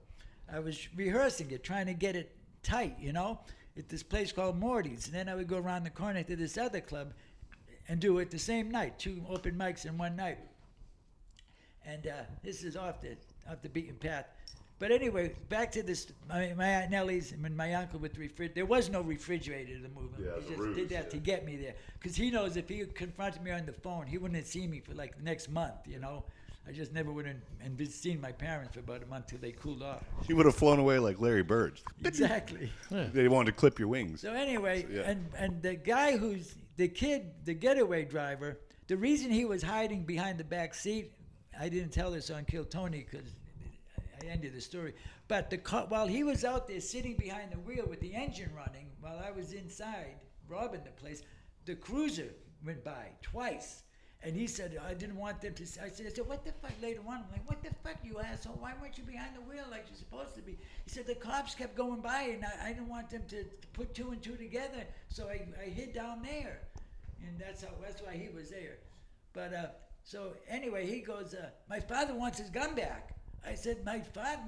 S2: I was rehearsing it, trying to get it tight, at this place called Morty's. And then I would go around the corner to this other club and do it the same night, 2 open mics in one night. And this is off the beaten path. But anyway, back to this. My Aunt Nellie's and my uncle with the refrigerator. There was no refrigerator in the movie.
S1: Yeah,
S2: He
S1: the
S2: just
S1: ruse,
S2: did that
S1: yeah.
S2: to get me there. Because he knows if he confronted me on the phone, he wouldn't have seen me for like the next month, I just never would have seen my parents for about a month till they cooled off.
S1: He would have flown away like Larry Bird.
S2: Exactly.
S1: They wanted to clip your wings.
S2: So anyway,
S1: Yeah.
S2: and the guy who's the kid, the getaway driver, the reason he was hiding behind the back seat, I didn't tell this on Kill Tony because I ended the story. But while he was out there sitting behind the wheel with the engine running, while I was inside robbing the place, the cruiser went by twice. And he said, I didn't want them to. I said, what the fuck later on? I'm like, what the fuck, you asshole? Why weren't you behind the wheel like you're supposed to be? He said, the cops kept going by and I didn't want them to put 2 and 2 together. So I hid down there. And that's why he was there. But so anyway, he goes, my father wants his gun back. I said, my father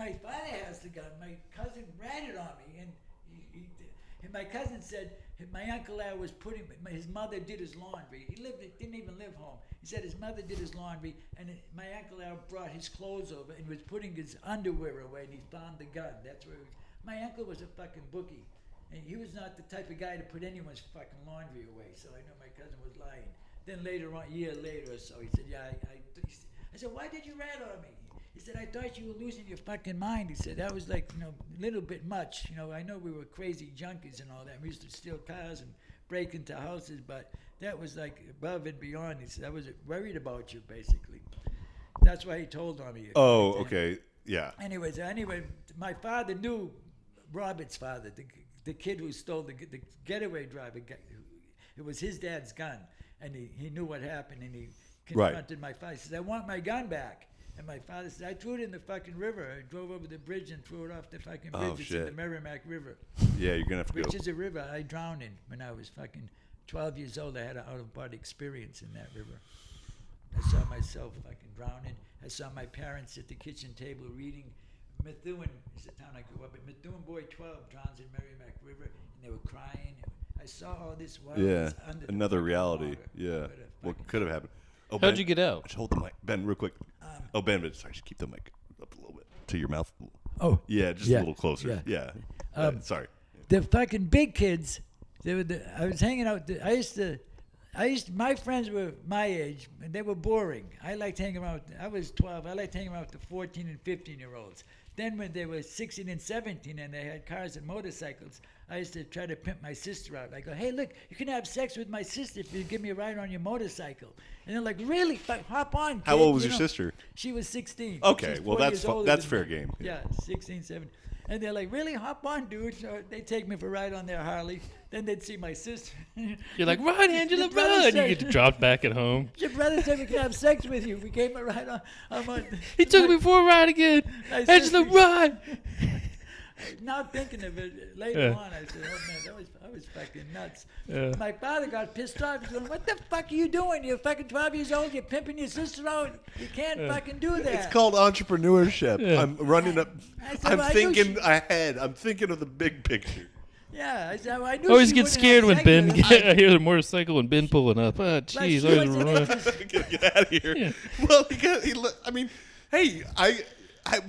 S2: has the gun. My cousin ratted on me. And my cousin said, my Uncle Al was his mother did his laundry. Didn't even live home. He said his mother did his laundry, and my Uncle Al brought his clothes over and was putting his underwear away, and he found the gun. That's where my uncle was a fucking bookie, and he was not the type of guy to put anyone's fucking laundry away, so I know my cousin was lying. Then later on, a year later or so, he said, yeah, I said, why did you rat on me? He said, I thought you were losing your fucking mind. He said, that was like, a little bit much. I know we were crazy junkies and all that. We used to steal cars and break into houses, but that was like above and beyond. He said, I was worried about you, basically. That's why he told on me.
S1: Oh, okay. Yeah.
S2: Anyway, my father knew Robert's father, the kid who stole the getaway driver. It was his dad's gun, and he knew what happened, and he confronted my father. He said, I want my gun back. And my father said, I threw it in the fucking river. I drove over the bridge and threw it off the fucking bridge. It's in the Merrimack River.
S1: Yeah, you're going to have to
S2: Which
S1: go.
S2: is a river I drowned in when I was fucking 12 years old. I had an out-of-body experience in that river. I saw myself fucking drowning. I saw my parents at the kitchen table reading. Methuen is the town I grew up in. Methuen Boy 12 drowns in Merrimack River, and they were crying. I saw all this while I was under the
S1: another
S2: fucking
S1: reality.
S2: water.
S1: Yeah.
S2: What a
S1: What
S2: fucking-
S1: could have happened? Oh,
S3: How'd you get out?
S1: Just hold the mic. Ben, real quick. Ben, sorry, just keep the mic up a little bit to your mouth.
S2: Oh.
S1: Yeah, just
S2: Yeah,
S1: a little closer.
S2: yeah.
S1: Yeah. Sorry.
S2: The fucking big kids, I was hanging out. My friends were my age, and they were boring. I liked hanging around. I was 12. I liked hanging around with the 14 and 15-year-olds. Then when they were 16 and 17 and they had cars and motorcycles, I used to try to pimp my sister out. I go, hey, look, you can have sex with my sister if you give me a ride on your motorcycle. And they're like, really? Hop on, kid.
S1: How old was your sister?
S2: She was 16.
S1: Okay,
S2: She's
S1: well,
S2: 4
S1: that's
S2: years older
S1: that's
S2: than
S1: fair
S2: me.
S1: game.
S2: Yeah, 16, 17. And they're like, really? Hop on, dude. So they take me for a ride on their Harley. Then they'd see my sister.
S3: You're like, run, Angela,
S2: Your brother
S3: run! You
S2: said-
S3: get dropped back at home.
S2: Your brother said we could have sex with you. We gave him a ride on.
S3: He took me for a ride again.
S2: My
S3: Angela,
S2: sister-
S3: run!
S2: Now thinking of it later
S3: Yeah.
S2: on, I said, "Oh man, I was fucking nuts."
S3: Yeah.
S2: My father got pissed off. He's going, "What the fuck are you doing? You're fucking 12 years old. You're pimping your sister out. You can't fucking do that."
S1: It's called entrepreneurship.
S3: Yeah.
S1: I'm running up.
S2: I said,
S1: I'm
S2: well, I knew
S1: thinking
S2: she-
S1: ahead. I'm thinking of the big picture.
S2: Yeah, I said, well, I knew.
S3: I always
S2: she
S3: get
S2: wouldn't
S3: scared
S2: have
S3: when
S2: sex
S3: Ben.
S2: with him.
S3: I hear the motorcycle and Ben pulling up. Oh, jeez,
S2: she
S3: always
S2: wasn't
S3: run.
S2: interested.
S1: Get out of here.
S3: Yeah.
S1: Well, I mean, hey,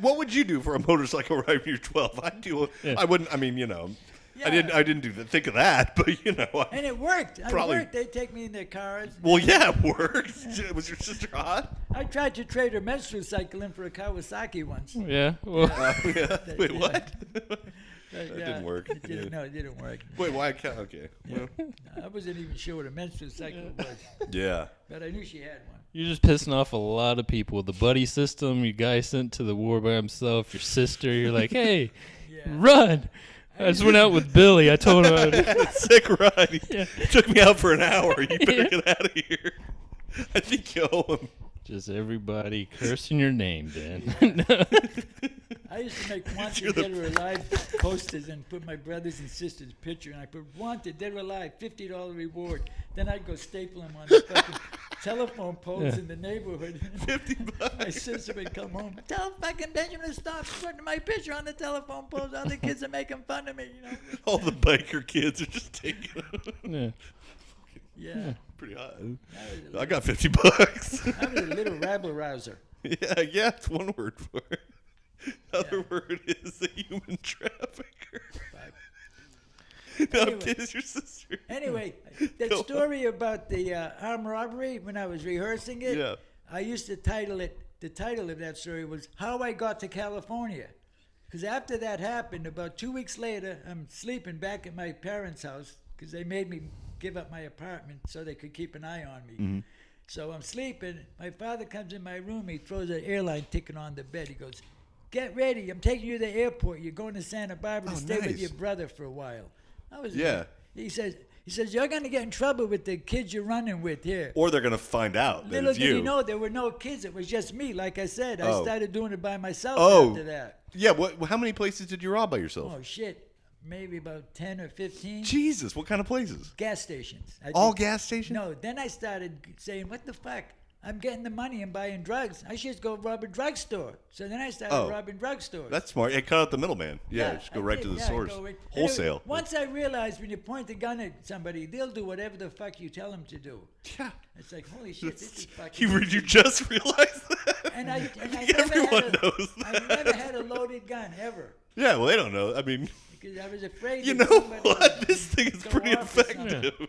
S1: what would you do for a motorcycle ride when you're 12? I'd do.
S3: Yeah.
S1: I wouldn't. I mean, you know, I
S2: Yeah.
S1: didn't think of that, but you know.
S2: And it worked. It
S1: Probably-
S2: worked. They'd take me in their cars.
S1: Well, yeah, it worked. Was your sister hot?
S2: I tried to trade her menstrual cycle in for a Kawasaki once.
S3: Yeah. Well,
S1: Yeah. Wait,
S2: Yeah.
S1: what?
S2: But,
S1: didn't work.
S2: It didn't,
S1: Yeah.
S2: No, it didn't work.
S1: Wait, why? Okay. Well,
S2: I wasn't even sure what a menstrual cycle was,
S1: yeah.
S2: but I knew she had one.
S3: you're just pissing off a lot of people. The buddy system, your guy sent to the war by himself, your sister. You're like, hey,
S2: Yeah.
S3: run. I just went out with Billy. I told him.
S1: I had a sick ride. He
S3: Yeah.
S1: took me out for an hour. You better get out of here. I think you owe him.
S3: Just everybody cursing your name, Dan.
S2: I used to make
S1: You're
S2: wanted
S1: the-
S2: dead or alive posters and put my brothers and sisters' picture, and I put wanted dead or alive, $50 reward. Then I'd go staple them on the fucking telephone poles in the neighborhood.
S1: $50.
S2: My sister would come home. Tell fucking Benjamin to stop putting my picture on the telephone poles. Other kids are making fun of me, you know.
S1: All the biker kids are just taking them.
S3: Yeah.
S2: Yeah.
S1: Pretty hot.
S2: I
S1: I got $50.
S2: I was a little rabble rouser.
S1: Yeah, it's one word for it. Other word is a human trafficker. No,
S2: Anyway.
S1: kids, your sister.
S2: Anyway, that
S1: Go on.
S2: story about the armed robbery, when I was rehearsing it,
S1: Yeah.
S2: I used to title it, the title of that story was How I Got to California. Because after that happened, about 2 weeks later, I'm sleeping back at my parents' house because they made me give up my apartment so they could keep an eye on me.
S1: Mm-hmm.
S2: So I'm sleeping. My father comes in my room. He throws an airline ticket on the bed. He goes, "Get ready. I'm taking you to the airport. You're going to Santa Barbara to
S1: Oh,
S2: stay with
S1: nice.
S2: your brother for a while." I was
S1: Yeah.
S2: He says, "You're going to get in trouble with the kids you're running with here."
S1: Or they're going to find out that
S2: Little
S1: it's
S2: did
S1: you.
S2: he know there were no kids. It was just me. Like I said, I
S1: Oh.
S2: started doing it by myself
S1: Oh.
S2: after that.
S1: Yeah, how many places did you rob by yourself?
S2: Oh, shit. Maybe about 10 or 15
S1: Jesus, what kind of places?
S2: gas stations. I
S1: All
S2: did-
S1: gas stations?
S2: No, then I started saying, what the fuck? I'm getting the money and buying drugs. I should just go rob a drugstore. So then I started
S1: Oh.
S2: robbing drugstores.
S1: That's smart. Hey, cut out the middleman. Yeah, just go
S2: I
S1: right
S2: did.
S1: to the
S2: Yeah,
S1: source.
S2: go right-
S1: Wholesale.
S2: Anyway, once I realized when you point a gun at somebody, they'll do whatever the fuck you tell them to do.
S1: Yeah.
S2: It's like, holy shit, this is fucking...
S1: You just realized that?
S2: And I
S1: Everyone
S2: never had
S1: knows
S2: I
S1: that.
S2: never had a loaded gun, ever.
S1: Yeah, well, they don't know. I mean,
S2: Because I was afraid
S1: you
S2: that
S1: know
S2: somebody
S1: what?
S2: would
S1: This thing is
S2: go
S1: pretty
S2: off or something.
S1: effective.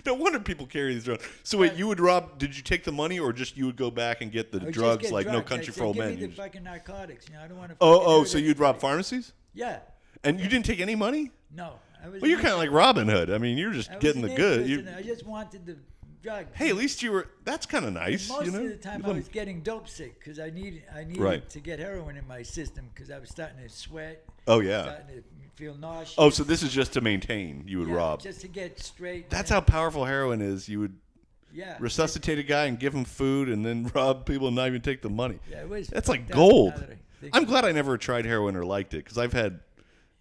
S1: No wonder people carry these drugs. So wait, you would rob? Did you take the money, or just you would go back and get the
S2: I would just
S1: drugs
S2: get
S1: like No
S2: drugs.
S1: Country
S2: I'd say,
S1: for Old
S2: give
S1: Men?
S2: me
S1: You
S2: the
S1: just-
S2: fucking narcotics. You know, I don't want to.
S1: Oh, so you'd rob pharmacies,
S2: Yeah.
S1: and you didn't take any money?
S2: No. I was.
S1: Well, you're kind of like Robin Hood. I mean, you're just
S2: I was
S1: getting
S2: an
S1: the good.
S2: interest
S1: You,
S2: in it. I just wanted the drug.
S1: hey, at least you were. That's kind of nice.
S2: Most
S1: you know?
S2: of the time,
S1: You
S2: I
S1: let
S2: was
S1: 'em-
S2: getting dope sick because I needed
S1: Right.
S2: to get heroin in my system because I was starting to sweat.
S1: Oh yeah.
S2: Starting to feel nauseous.
S1: Oh, so this is just to maintain. You would
S2: Yeah,
S1: rob.
S2: just to get straight.
S1: That's
S2: and-
S1: how powerful heroin is. You would
S2: Yeah.
S1: resuscitate a guy and give him food, and then rob people and not even take the money.
S2: Yeah, it was.
S1: That's like
S2: fucked up
S1: gold.
S2: now that I think
S1: I'm
S2: of it.
S1: glad I never tried heroin or liked it, because I've had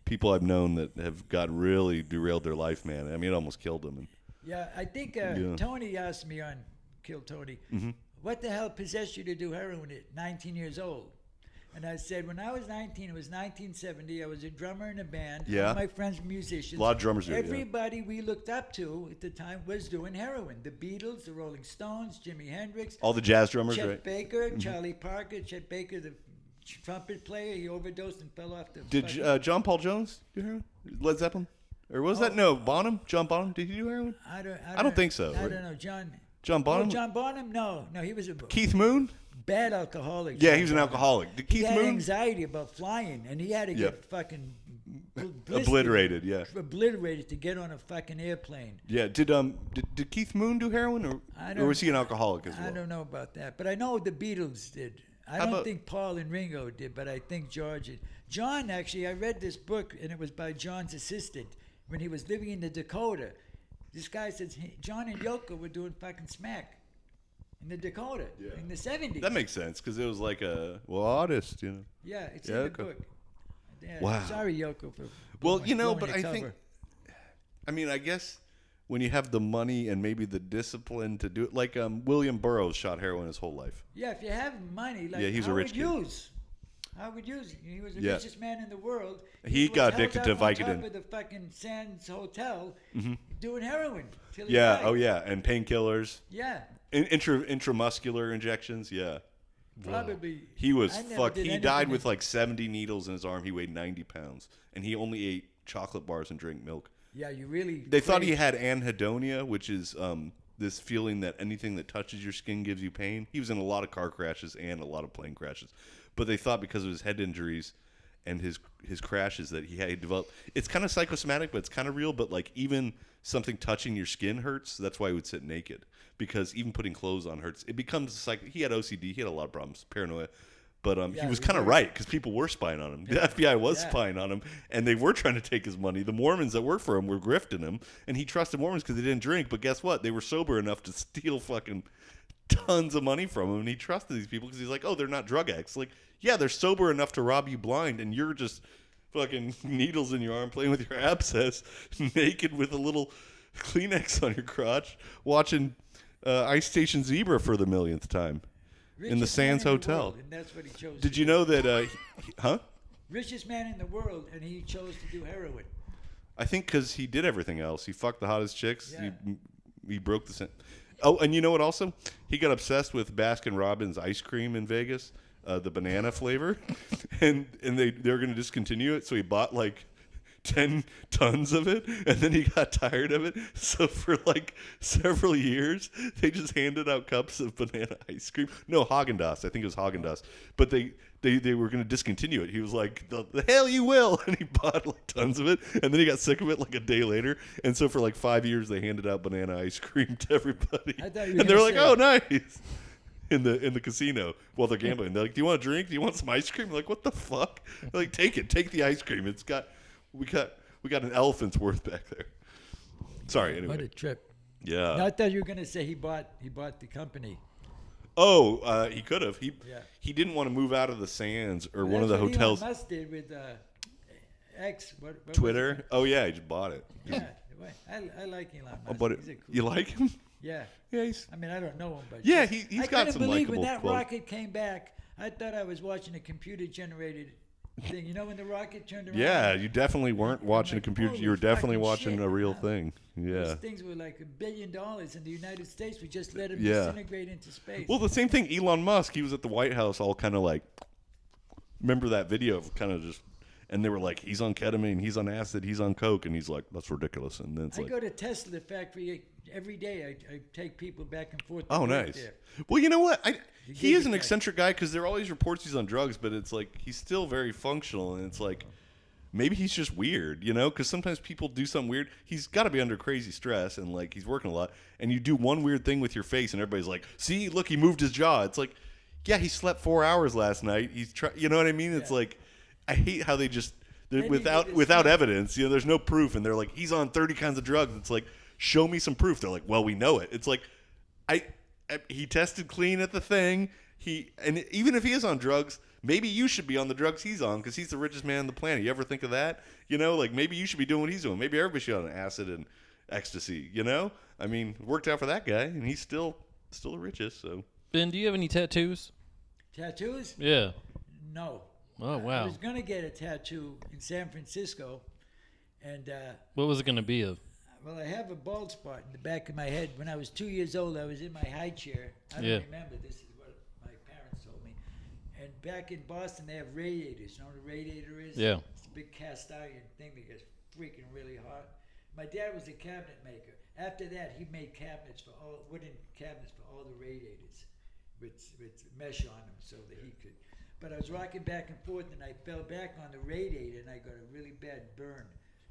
S1: people I've known that have got really derailed their life, man. I mean, it almost killed them. And
S2: Yeah, I think
S1: Yeah.
S2: Tony asked me on Kill Tony, what the hell possessed you to do heroin at 19 years old? And I said, when I was 19, it was 1970. I was a drummer in a band.
S1: Yeah.
S2: All my friends were musicians.
S1: A lot of drummers do it, yeah.
S2: Everybody we looked up to at the time was doing heroin. The Beatles, the Rolling Stones, Jimi Hendrix,
S1: all the jazz drummers,
S2: Chet
S1: right?
S2: Baker, Charlie Parker. Chet Baker, the trumpet player, he overdosed and fell off the.
S1: Did
S2: fucking-
S1: John Paul Jones do heroin? Led Zeppelin? Or was that, no, Bonham? John Bonham? Did he do heroin?
S2: I
S1: don't think so.
S2: I
S1: Right.
S2: don't know, John.
S1: John Bonham?
S2: Oh, John Bonham? No, he was a
S1: Keith Moon?
S2: bad alcoholic.
S1: Yeah,
S2: John
S1: he was an
S2: Bonham.
S1: alcoholic. Did
S2: He
S1: Keith
S2: had
S1: Moon?
S2: anxiety about flying, and he had to
S1: Yeah.
S2: get fucking blistered,
S1: Obliterated, yeah.
S2: obliterated to get on a fucking airplane.
S1: Yeah, did Keith Moon do heroin, or was he an alcoholic as well?
S2: I don't know about that, but I know the Beatles did. I
S1: How
S2: don't
S1: about-
S2: think Paul and Ringo did, but I think George did. John, actually, I read this book, and it was by John's assistant when he was living in the Dakota. This guy says John and Yoko were doing fucking smack in the Dakota in the 70s.
S1: That makes sense, because it was like artist, you know.
S2: Yeah, it's
S1: Yeah,
S2: in the
S1: okay.
S2: book. Yeah,
S1: Wow.
S2: Sorry, Yoko, for
S1: Well,
S2: blowing-
S1: you know,
S2: blowing
S1: but
S2: your
S1: I think,
S2: cover.
S1: I mean, I guess when you have the money and maybe the discipline to do it, like William Burroughs shot heroin his whole life.
S2: Yeah, if you have money, like
S1: Yeah, he's a
S2: Howard
S1: rich kid.
S2: Hughes. Howard Hughes, he was the
S1: Yeah.
S2: richest man in the world.
S1: He
S2: was
S1: got
S2: held
S1: addicted
S2: up
S1: to
S2: on top
S1: Vicodin.
S2: of the fucking Sands Hotel doing heroin till he
S1: Yeah,
S2: died.
S1: oh yeah, and painkillers,
S2: Yeah,
S1: intramuscular injections, yeah.
S2: probably.
S1: He was
S2: I never
S1: fucked.
S2: did
S1: He
S2: anything
S1: died
S2: in-
S1: with like 70 needles in his arm. He weighed 90 pounds, and he only ate chocolate bars and drank milk.
S2: Yeah, you really.
S1: They thought he
S2: crave-
S1: had anhedonia, which is this feeling that anything that touches your skin gives you pain. He was in a lot of car crashes and a lot of plane crashes, but they thought because of his head injuries and his crashes that he had developed. It's kind of psychosomatic, but it's kind of real. But like even something touching your skin hurts. That's why he would sit naked, because even putting clothes on hurts. It becomes like he had OCD. He had a lot of problems, paranoia. But he was kind of right because people were spying on him. The FBI was spying on him, and they were trying to take his money. The Mormons that worked for him were grifting him, and he trusted Mormons because they didn't drink. But guess what? They were sober enough to steal fucking tons of money from him, and he trusted these people because he's like, oh, they're not drug addicts. Like, yeah, they're sober enough to rob you blind, and you're just fucking needles in your arm playing with your abscess, naked with a little Kleenex on your crotch, watching Ice Station Zebra for the millionth time. In the Sands Hotel.
S2: World, and that's what he chose.
S1: Did you know that? Huh?
S2: Richest man in the world, and he chose to do heroin.
S1: I think because he did everything else. He fucked the hottest chicks.
S2: Yeah.
S1: He broke the. Oh, and you know what? Also, he got obsessed with Baskin Robbins ice cream in Vegas, the banana flavor, and they were going to discontinue it. So he bought like 10 tons of it, and then he got tired of it. So for like several years, they just handed out cups of banana ice cream. No, Haagen-Dazs. I think it was Haagen-Dazs. But they were going to discontinue it. He was like, the hell you will. And he bought like tons of it, and then he got sick of it like a day later. And so for like 5 years, they handed out banana ice cream to everybody. And they're like, oh, nice. In the casino while they're gambling. They're like, do you want a drink? Do you want some ice cream? Like, what the fuck? They're like, take it. Take the ice cream. We got an elephant's worth back there. Sorry, anyway.
S2: What a trip.
S1: Yeah.
S2: No, I thought you were gonna say he bought the company.
S1: Oh, he could have. He didn't want to move out of the Sands or one of the hotels.
S2: Elon Musk did with X. What
S1: Twitter. Oh yeah, he just bought it.
S2: Yeah, I like Elon Musk.
S1: Oh, but
S2: He's a cool
S1: you like him?
S2: Yeah.
S1: Yeah,
S2: I mean, I don't know him, but
S1: yeah, he's got some likable
S2: I couldn't believe when that
S1: quotes.
S2: rocket came back. I thought I was watching a computer-generated thing. You know, when the rocket turned around.
S1: Yeah, you definitely weren't watching a
S2: like,
S1: computer.
S2: holy
S1: You were definitely
S2: fucking
S1: watching
S2: shit.
S1: a real thing. Yeah.
S2: Those things were like $1 billion in the United States. We just let them
S1: Yeah.
S2: disintegrate into space.
S1: Well, the same thing. Elon Musk. He was at the White House, all kind of like. Remember that video of kind of just. And they were like, he's on ketamine, he's on acid, he's on coke, and he's like, that's ridiculous. And then it's
S2: I
S1: like,
S2: go to Tesla factory every day. I take people back and forth. to
S1: oh,
S2: work
S1: nice.
S2: there.
S1: Well, you know what? He is an
S2: guy.
S1: eccentric guy because there are always reports he's on drugs, but it's like he's still very functional, and it's like maybe he's just weird, you know? Because sometimes people do something weird. He's got to be under crazy stress, and like he's working a lot, and you do one weird thing with your face, and everybody's like, see, look, he moved his jaw. It's like, yeah, he slept 4 hours last night. You know what I mean? It's like, I hate how they just. Without evidence, you know, there's no proof, and they're like, he's on 30 kinds of drugs. It's like, show me some proof. They're like, well, we know it. It's like, he tested clean at the thing. And even if he is on drugs, maybe you should be on the drugs he's on because he's the richest man on the planet. You ever think of that? You know, like maybe you should be doing what he's doing. Maybe everybody should be on acid and ecstasy. You know, I mean, it worked out for that guy, and he's still the richest. So,
S3: Ben, do you have any tattoos?
S2: Tattoos?
S3: Yeah.
S2: No.
S3: Oh, wow.
S2: I was going to get a tattoo in San Francisco, and
S3: What was it going to be of?
S2: well, I have a bald spot in the back of my head. When I was 2 years old, I was in my high chair. I don't remember. This is what my parents told me. And back in Boston, they have radiators. You know what a radiator is?
S3: Yeah.
S2: It's a big cast iron thing that gets freaking really hot. My dad was a cabinet maker. After that, he made wooden cabinets for all the radiators with mesh on them so that he could. But I was rocking back and forth, and I fell back on the radiator, and I got a really bad burn.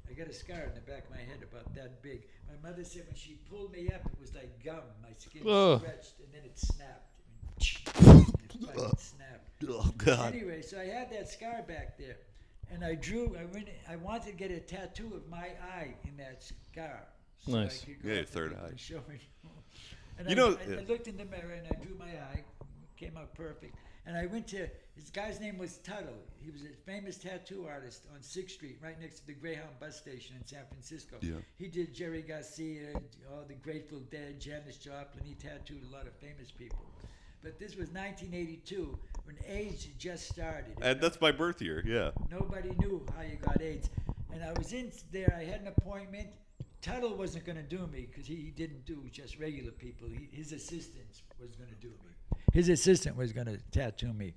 S2: I got a scar in the back of my head about that big. My mother said when she pulled me up, it was like gum. My skin stretched, and then it snapped. It fucking snapped.
S1: oh god.
S2: Anyway, so I had that scar back there, and I wanted to get a tattoo of my eye in that scar. So
S3: Nice.
S2: I could go
S1: Yeah, your
S2: up
S1: third
S2: and
S1: eye.
S2: Show me. And
S1: You
S2: I
S1: know-
S2: looked in the mirror, and I drew my eye. Came out perfect. And I went to, this guy's name was Tuttle. He was a famous tattoo artist on 6th Street, right next to the Greyhound bus station in San Francisco.
S1: Yeah.
S2: He did Jerry Garcia, all the Grateful Dead, Janis Joplin. He tattooed a lot of famous people. But this was 1982 when AIDS had just started.
S1: And that's my birth year. Yeah.
S2: Nobody knew how you got AIDS. And I was in there, I had an appointment. Tuttle wasn't going to do me because he didn't do just regular people. His assistant was going to do me. His assistant was going to tattoo me.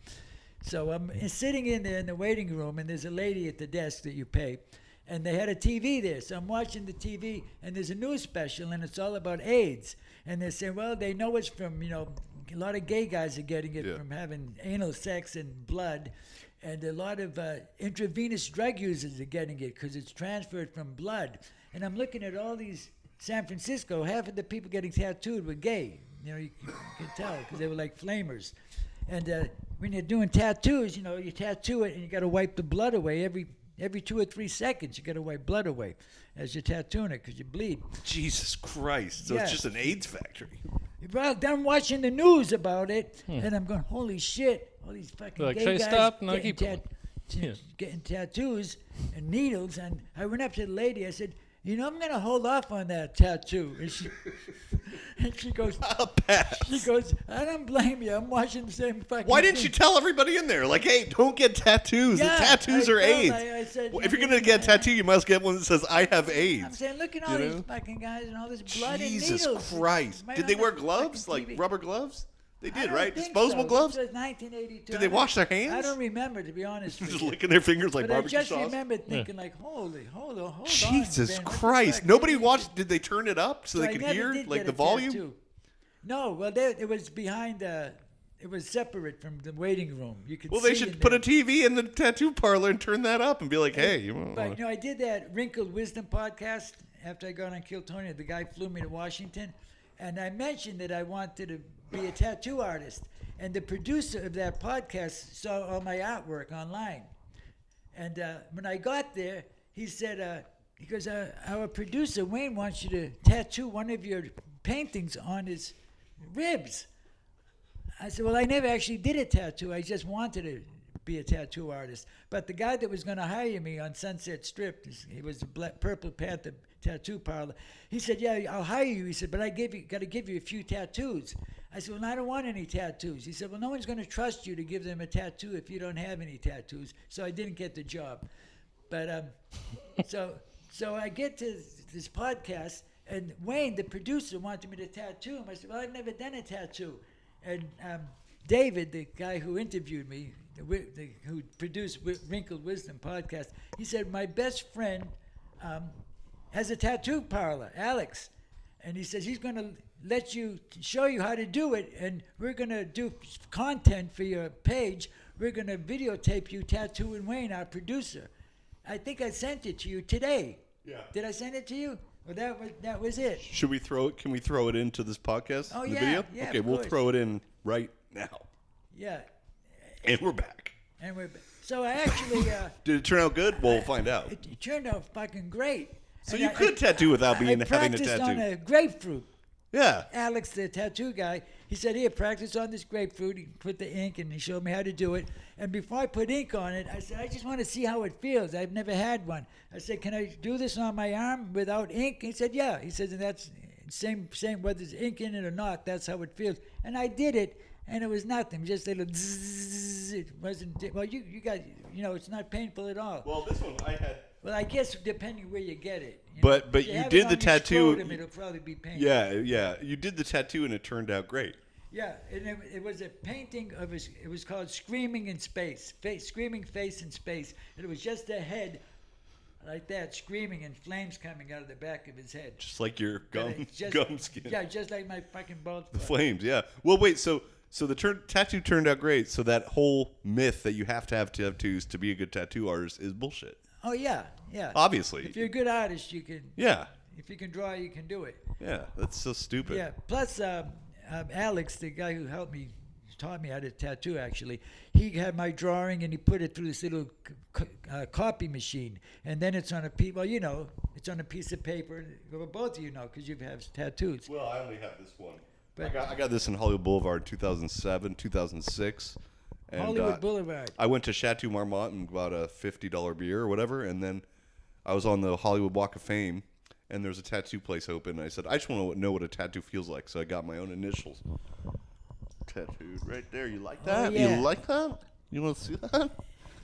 S2: So I'm sitting in there in the waiting room, and there's a lady at the desk that you pay, and they had a TV there. So I'm watching the TV, and there's a news special, and it's all about AIDS. And they're saying, well, they know it's from, a lot of gay guys are getting it from having anal sex and blood. And a lot of intravenous drug users are getting it because it's transferred from blood. And I'm looking at all these San Francisco, half of the people getting tattooed were gay. You can tell because they were like flamers. And when you're doing tattoos, you tattoo it and you got to wipe the blood away every 2 or 3 seconds. You got to wipe blood away as you're tattooing it because you bleed.
S1: Jesus Christ. So
S2: Yeah.
S1: it's just an AIDS factory.
S2: Well, then I'm watching the news about it, and I'm going, holy shit, all these fucking
S3: Like,
S2: gay
S3: should I
S2: guys
S3: stop? No,
S2: getting,
S3: keep going. Yeah.
S2: getting tattoos and needles. And I went up to the lady, I said, I'm going to hold off on that tattoo. And she goes,
S1: I'll pass.
S2: I don't blame you. I'm watching the same fucking
S1: Why didn't
S2: thing.
S1: you tell everybody in there? Like, hey, don't get tattoos.
S2: Yeah,
S1: the tattoos
S2: I
S1: are
S2: told-
S1: AIDS.
S2: I said,
S1: Well, if you're going to get a tattoo, you must get one that says, I have
S2: I'm
S1: AIDS.
S2: saying, look at all
S1: You
S2: these
S1: know?
S2: fucking guys and all this blood
S1: Jesus
S2: and needles.
S1: Christ.
S2: Right
S1: Did
S2: on
S1: they
S2: the
S1: wear gloves?
S2: fucking
S1: Like
S2: TV.
S1: rubber gloves? They
S2: I
S1: did,
S2: don't
S1: right?
S2: think
S1: Disposable
S2: so.
S1: gloves?
S2: It was 1982.
S1: Did they wash their hands?
S2: I don't remember, to be honest with
S1: Just
S2: you.
S1: licking their fingers like
S2: But I
S1: barbecue
S2: just
S1: sauce?
S2: remember thinking, like, hold on.
S1: Jesus
S2: Ben, what the
S1: Christ.
S2: fuck?
S1: Nobody
S2: What did
S1: watched. Did they turn it up so
S2: So
S1: they
S2: I
S1: could
S2: never
S1: hear?
S2: did
S1: Like
S2: get
S1: the
S2: a
S1: volume?
S2: tattoo. No, well, it was behind it was separate from the waiting room. You could
S1: Well,
S2: see
S1: they should
S2: in
S1: put a
S2: there.
S1: TV in the tattoo parlor and turn that up and be like, hey, you
S2: But I did that Wrinkled Wisdom podcast after I got on Kill Tony. The guy flew me to Washington, and I mentioned that I wanted to be a tattoo artist. And the producer of that podcast saw all my artwork online. And when I got there, he said, he goes, our producer Wayne wants you to tattoo one of your paintings on his ribs. I said, well, I never actually did a tattoo. I just wanted to be a tattoo artist. But the guy that was going to hire me on Sunset Strip, he was a Purple Panther tattoo parlor. He said, yeah, I'll hire you. He said, but I got to give you a few tattoos. I said, well, I don't want any tattoos. He said, well, no one's going to trust you to give them a tattoo if you don't have any tattoos. So I didn't get the job. But so I get to this podcast, and Wayne, the producer, wanted me to tattoo him. I said, well, I've never done a tattoo. And David, the guy who interviewed me, who produced Wrinkled Wisdom podcast, he said, my best friend has a tattoo parlor, Alex. And he says he's going to show you how to do it, and we're going to do content for your page. We're going to videotape you tattooing Wayne, our producer. I think I sent it to you today.
S1: Yeah.
S2: Did I send it to you? Well, that was it.
S1: Should we throw it? Can we throw it into this podcast?
S2: Oh,
S1: the
S2: yeah,
S1: video?
S2: yeah,
S1: Okay,
S2: of
S1: we'll
S2: course.
S1: throw it in right now.
S2: Yeah.
S1: And we're back.
S2: And so I actually
S1: Did it turn out good? Well, we'll find out.
S2: it turned out fucking great.
S1: So
S2: And
S1: you could tattoo without having a
S2: practiced
S1: tattoo.
S2: on a grapefruit.
S1: Yeah.
S2: Alex, the tattoo guy, he said, here, practice on this grapefruit. He put the ink, and he showed me how to do it. And before I put ink on it, I said, I just want to see how it feels. I've never had one. I said, can I do this on my arm without ink? He said, yeah. He says, and that's same whether there's ink in it or not, that's how it feels. And I did it, and it was nothing, just a little zzz. It wasn't, well, you guys, it's not painful at all.
S1: Well, this one I had.
S2: Well, I guess depending where you get it.
S1: But
S2: If
S1: you
S2: have
S1: did
S2: it on
S1: the
S2: your
S1: tattoo-
S2: scrotum, it'll probably be painful.
S1: Yeah. You did the tattoo and it turned out great.
S2: Yeah, and it was a painting of it was called Screaming in Space, Screaming Face in Space. And it was just a head like that, screaming, and flames coming out of the back of his head.
S1: Just like your
S2: But
S1: gum
S2: it's just-
S1: gum skin.
S2: Yeah, just like my fucking bald
S1: The
S2: spot.
S1: flames, yeah. Well, wait, so the tattoo turned out great. So that whole myth that you have tattoos to be a good tattoo artist is bullshit.
S2: Oh, yeah.
S1: Obviously.
S2: If you're a good artist, you can.
S1: Yeah.
S2: If you can draw, you can do it.
S1: Yeah, that's so stupid.
S2: Yeah. Plus, Alex, the guy who taught me how to tattoo, actually, he had my drawing and he put it through this little copy machine, and then it's on a piece. Well, it's on a piece of paper. Well, both of you know because you have tattoos.
S1: Well, I only have this one.
S2: But-
S1: I got this in Hollywood Boulevard in 2007, 2006. And,
S2: Hollywood Boulevard.
S1: I went to Chateau Marmont and bought a $50 beer or whatever, and then I was on the Hollywood Walk of Fame, and there was a tattoo place open. And I said, I just want to know what a tattoo feels like, so I got my own initials tattooed right there. You like that?
S2: yeah.
S1: You like that? You want to see that?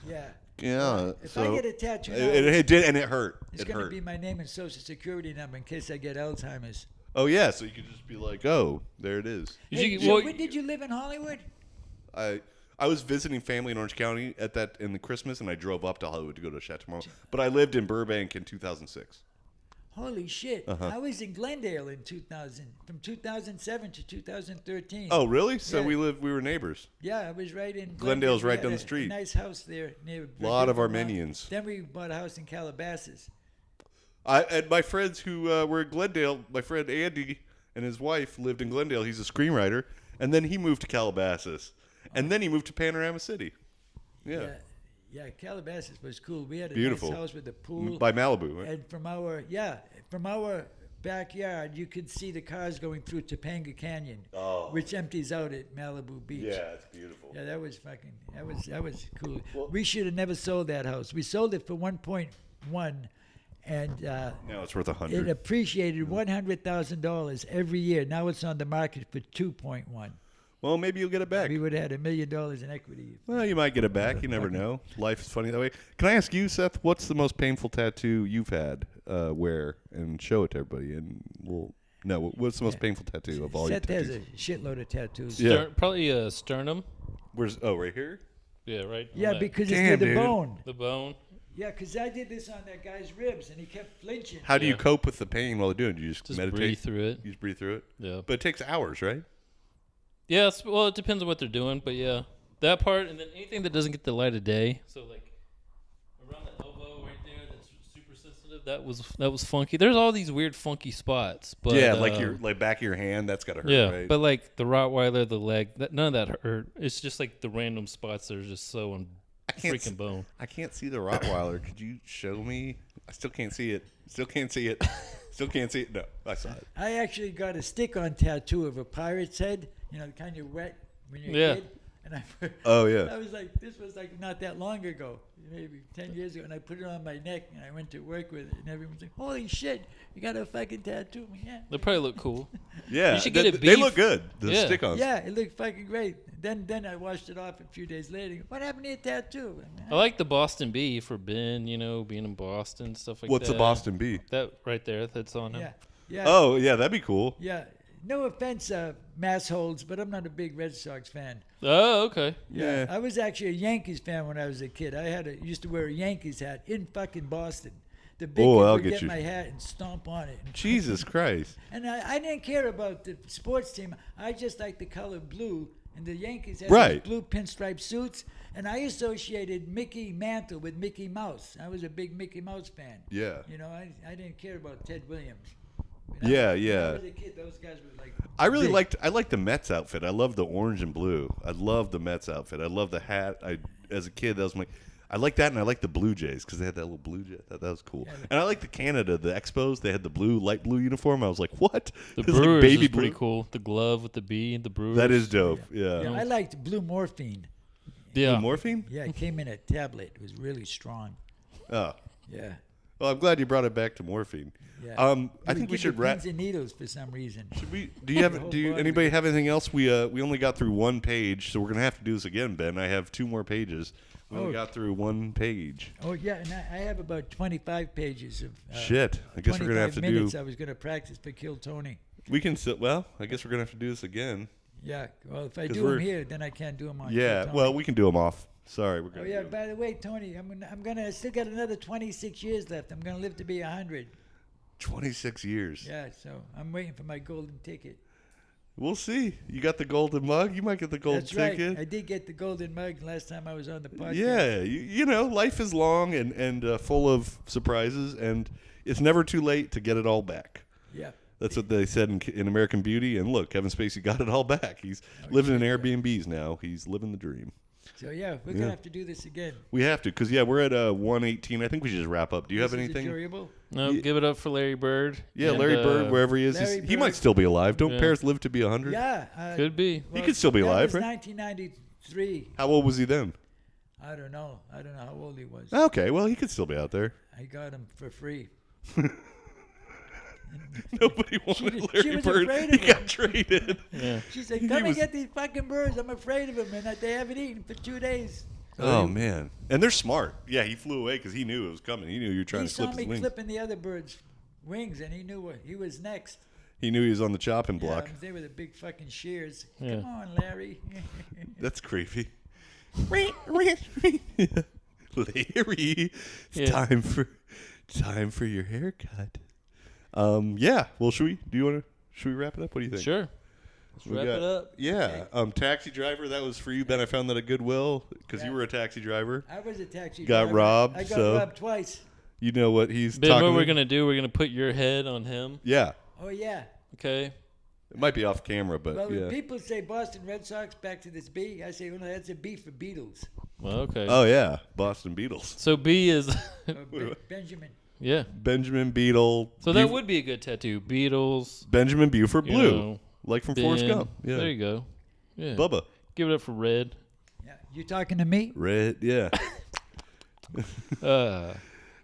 S2: Yeah.
S1: Yeah.
S2: If I get a tattoo, now,
S1: it did, and it hurt.
S2: it's
S1: It
S2: going to
S1: hurt.
S2: be my name and social security number in case I get Alzheimer's.
S1: Oh yeah, so you could just be like, oh, there it is.
S2: Hey,
S3: Well,
S2: when did you live in Hollywood?
S1: I was visiting family in Orange County in the Christmas, and I drove up to Hollywood to go to Chateau Marmont. But I lived in Burbank in 2006.
S2: Holy shit.
S1: Uh-huh.
S2: I was in Glendale in 2000, from 2007 to 2013.
S1: Oh, really? So
S2: Yeah.
S1: we were neighbors.
S2: Yeah, I was right in
S1: Glendale's
S2: We
S1: right
S2: had
S1: down the
S2: a
S1: street.
S2: nice house there near.
S1: A lot of
S2: Vermont.
S1: Armenians.
S2: Then we bought a house in Calabasas.
S1: And my friends who were in Glendale, my friend Andy and his wife lived in Glendale. He's a screenwriter, and then he moved to Calabasas. And then he moved to Panorama City. Yeah.
S2: Yeah, Calabasas was cool. We had a
S1: Beautiful.
S2: nice house with a pool.
S1: By Malibu, right?
S2: And from our backyard, you could see the cars going through Topanga Canyon, which empties out at Malibu Beach.
S1: Yeah, it's beautiful.
S2: Yeah, that was cool. Well, we should have never sold that house. We sold it for 1.1, and
S1: Now it's worth
S2: it
S1: $100.
S2: appreciated $100,000 every year. Now it's on the market for 2.1.
S1: Well, maybe you'll get it back.
S2: We would have had $1 million in equity.
S1: Well, you might get it back. You never know. Life is funny that way. Can I ask you, Seth, what's the most painful tattoo you've had? Wear and show it to everybody, and what's the most painful tattoo of all
S2: Seth
S1: your
S2: has
S1: tattoos?
S2: a shitload of tattoos.
S1: Yeah.
S3: Probably a sternum.
S1: Right here?
S3: Yeah, right. on
S2: Yeah,
S3: that-
S2: because
S1: Damn,
S2: it's near
S1: dude.
S2: the bone.
S3: the bone.
S2: Yeah, because I did this on that guy's ribs, and he kept flinching.
S1: How do you
S3: Yeah.
S1: cope with the pain while doing it? Do you just meditate?
S3: Breathe through it.
S1: You just breathe through it?
S3: Yeah.
S1: But it takes hours, right?
S3: Yeah, well, it depends on what they're doing, but yeah, that part, and then anything that doesn't get the light of day. So like around the elbow right there, that's super sensitive. That was funky. There's all these weird funky spots, but
S1: yeah, like your back of your hand, that's gotta hurt,
S3: yeah,
S1: right?
S3: but like the Rottweiler, the leg, none of that hurt. It's just like the random spots that are just so on
S1: can't
S3: freaking bone.
S1: I can't see the Rottweiler. Could you show me? I still can't see it. Still can't see it. Still can't see it. No, I saw it.
S2: I actually got a stick-on tattoo of a pirate's head. You know, kind of wet when you're
S3: Yeah.
S2: a kid. And
S1: Oh, yeah.
S2: I was like, this was like not that long ago, maybe 10 years ago, and I put it on my neck, and I went to work with it, and everyone's like, holy shit, you got a fucking tattoo. Yeah.
S3: They probably look cool.
S1: Yeah,
S3: You should get it
S1: They
S3: beef.
S1: look good. The
S3: Yeah.
S1: stick-ons.
S2: Yeah, it looked fucking great. Then I washed it off a few days later. What happened to your tattoo?
S3: I like the Boston Bee for Ben. You know, being in Boston, stuff like
S1: What's
S3: that.
S1: a Boston Bee?
S3: That right there, that's on him.
S2: Yeah, yeah.
S1: Oh, yeah, that'd be cool.
S2: Yeah. No offense, mass holds, but I'm not a big Red Sox fan.
S3: Oh, okay.
S1: Yeah.
S2: I was actually a Yankees fan when I was a kid. Used to wear a Yankees hat in fucking Boston. The big
S1: Oh,
S2: kids
S1: I'll
S2: would
S1: get
S2: get
S1: you.
S2: my hat and stomp on it.
S1: Jesus Christ.
S2: And I didn't care about the sports team. I just liked the color blue. And the Yankees had
S1: Right.
S2: these blue pinstripe suits. And I associated Mickey Mantle with Mickey Mouse. I was a big Mickey Mouse fan.
S1: Yeah.
S2: You know, I didn't care about Ted Williams.
S1: Yeah,
S2: When
S1: yeah.
S2: I was a kid, those guys were like.
S1: I really
S2: big.
S1: I liked the Mets outfit. I love the orange and blue. I love the Mets outfit. I love the hat. As a kid, that was I like that, and I like the Blue Jays because they had that little blue jay. That was cool.
S2: Yeah.
S1: And I like the Canada, the Expos. They had the light blue uniform. I was like, what?
S3: The
S1: It's like
S3: Brewers
S1: baby
S3: is pretty
S1: blue.
S3: cool. The glove with the bee, the Brewers.
S1: That is dope. Yeah.
S2: Yeah, I liked blue morphine.
S3: Yeah.
S1: Blue morphine?
S2: Yeah, it came in a tablet. It was really strong.
S1: Oh.
S2: Yeah.
S1: Well, I'm glad you brought it back to morphine.
S2: Yeah.
S1: I think we
S2: give
S1: should
S2: you
S1: wrap.
S2: pins and needles for some reason.
S1: Should we? Do you have?
S2: whole
S1: Do
S2: body.
S1: anybody have anything else? We only got through one page, so we're gonna have to do this again, Ben. I have 2 more pages. We only
S2: Oh.
S1: got through one page.
S2: Oh yeah, and I have about 25 pages of.
S1: Shit. I guess we're gonna have to
S2: 25 minutes
S1: do.
S2: I was gonna practice for Kill Tony.
S1: We can still. Well, I guess we're gonna have to do this again.
S2: Yeah. Well, if I
S1: 'Cause
S2: do them
S1: we're-
S2: here, then I can't do them on.
S1: Yeah.
S2: Kill Tony.
S1: Well, we can do them off. Sorry, we're
S2: Oh
S1: gonna.
S2: yeah.
S1: do 'em.
S2: By the way, Tony, I still got another 26 years left. I'm gonna live to be 100.
S1: 26 years.
S2: Yeah. So I'm waiting for my golden ticket.
S1: We'll see. You got the golden mug. You might get the golden
S2: That's right.
S1: ticket.
S2: I did get the golden mug last time I was on the podcast.
S1: Yeah, you know, life is long and full of surprises, and it's never too late to get it all back.
S2: Yeah.
S1: That's what they said in American Beauty. And look, Kevin Spacey got it all back. He's living in Airbnbs now. He's living the dream.
S2: So yeah, we're
S1: Yeah.
S2: gonna have to do this again.
S1: We have to, because, yeah, we're at 118. I think we should just wrap up. Do you have
S2: This is
S1: anything?
S2: enjoyable.
S3: No,
S1: Yeah.
S3: give it up for Larry Bird.
S1: Yeah,
S3: And,
S1: Larry Bird, wherever he is.
S2: Larry
S1: He might
S2: Bird.
S1: still be alive. Don't
S3: Yeah.
S1: parrots live to be 100?
S2: Yeah.
S3: Could be.
S1: He could still be
S2: that
S1: alive,
S2: was
S1: right?
S2: 1993.
S1: How old was he then?
S2: I don't know. I don't know how old he was.
S1: Okay, well, he could still be out there.
S2: I got him for free.
S1: Nobody wanted
S2: she
S1: Larry
S2: was
S1: Bird.
S2: afraid of
S1: He
S2: him.
S1: got traded.
S3: Yeah.
S2: She said,
S1: He
S2: "Come
S1: was-
S2: and get these fucking birds. I'm afraid of them, and that they haven't eaten for 2 days."
S1: Oh, man. And they're smart. Yeah, he flew away because he knew it was coming. He knew you were trying
S2: He
S1: to
S2: saw
S1: clip
S2: me
S1: his wings.
S2: clipping the other bird's wings, and he knew what he was next.
S1: He knew he was on the chopping block.
S2: Yeah, they were the big fucking shears.
S3: Yeah.
S2: Come on, Larry.
S1: That's creepy. Larry, it's
S3: Yeah.
S1: time for your haircut. Yeah. Well, should we wrap it up? What do you think?
S3: Sure. Let's
S1: We
S3: wrap
S1: got-
S3: it up.
S1: Yeah. Taxi driver. That was for you, Ben. I found that at Goodwill because
S2: Yeah.
S1: you were a taxi driver.
S2: I was a taxi
S1: Got
S2: driver.
S1: robbed,
S2: I got
S1: so-
S2: robbed twice.
S1: You know what he's
S3: Ben,
S1: talking
S3: what we're
S1: about?
S3: gonna do? We're gonna put your head on him.
S1: Yeah.
S2: Oh yeah.
S3: Okay.
S1: It might be off camera, but
S2: Well,
S1: yeah.
S2: when people say Boston Red Sox, back to this B, I say, well, no, that's a B for Beatles.
S3: Well, okay.
S1: Oh yeah, Boston Beatles.
S3: So B is
S2: Benjamin.
S3: yeah.
S1: Benjamin Beetle.
S3: So that would be a good tattoo. Beatles.
S1: Benjamin Buford
S3: You
S1: Blue,
S3: know,
S1: like from Forrest
S3: Ben.
S1: Gump. Yeah.
S3: There you go. Yeah.
S1: Bubba.
S3: Give it up for Red.
S2: Yeah, you talking to me?
S1: Red. Yeah.
S3: Uh,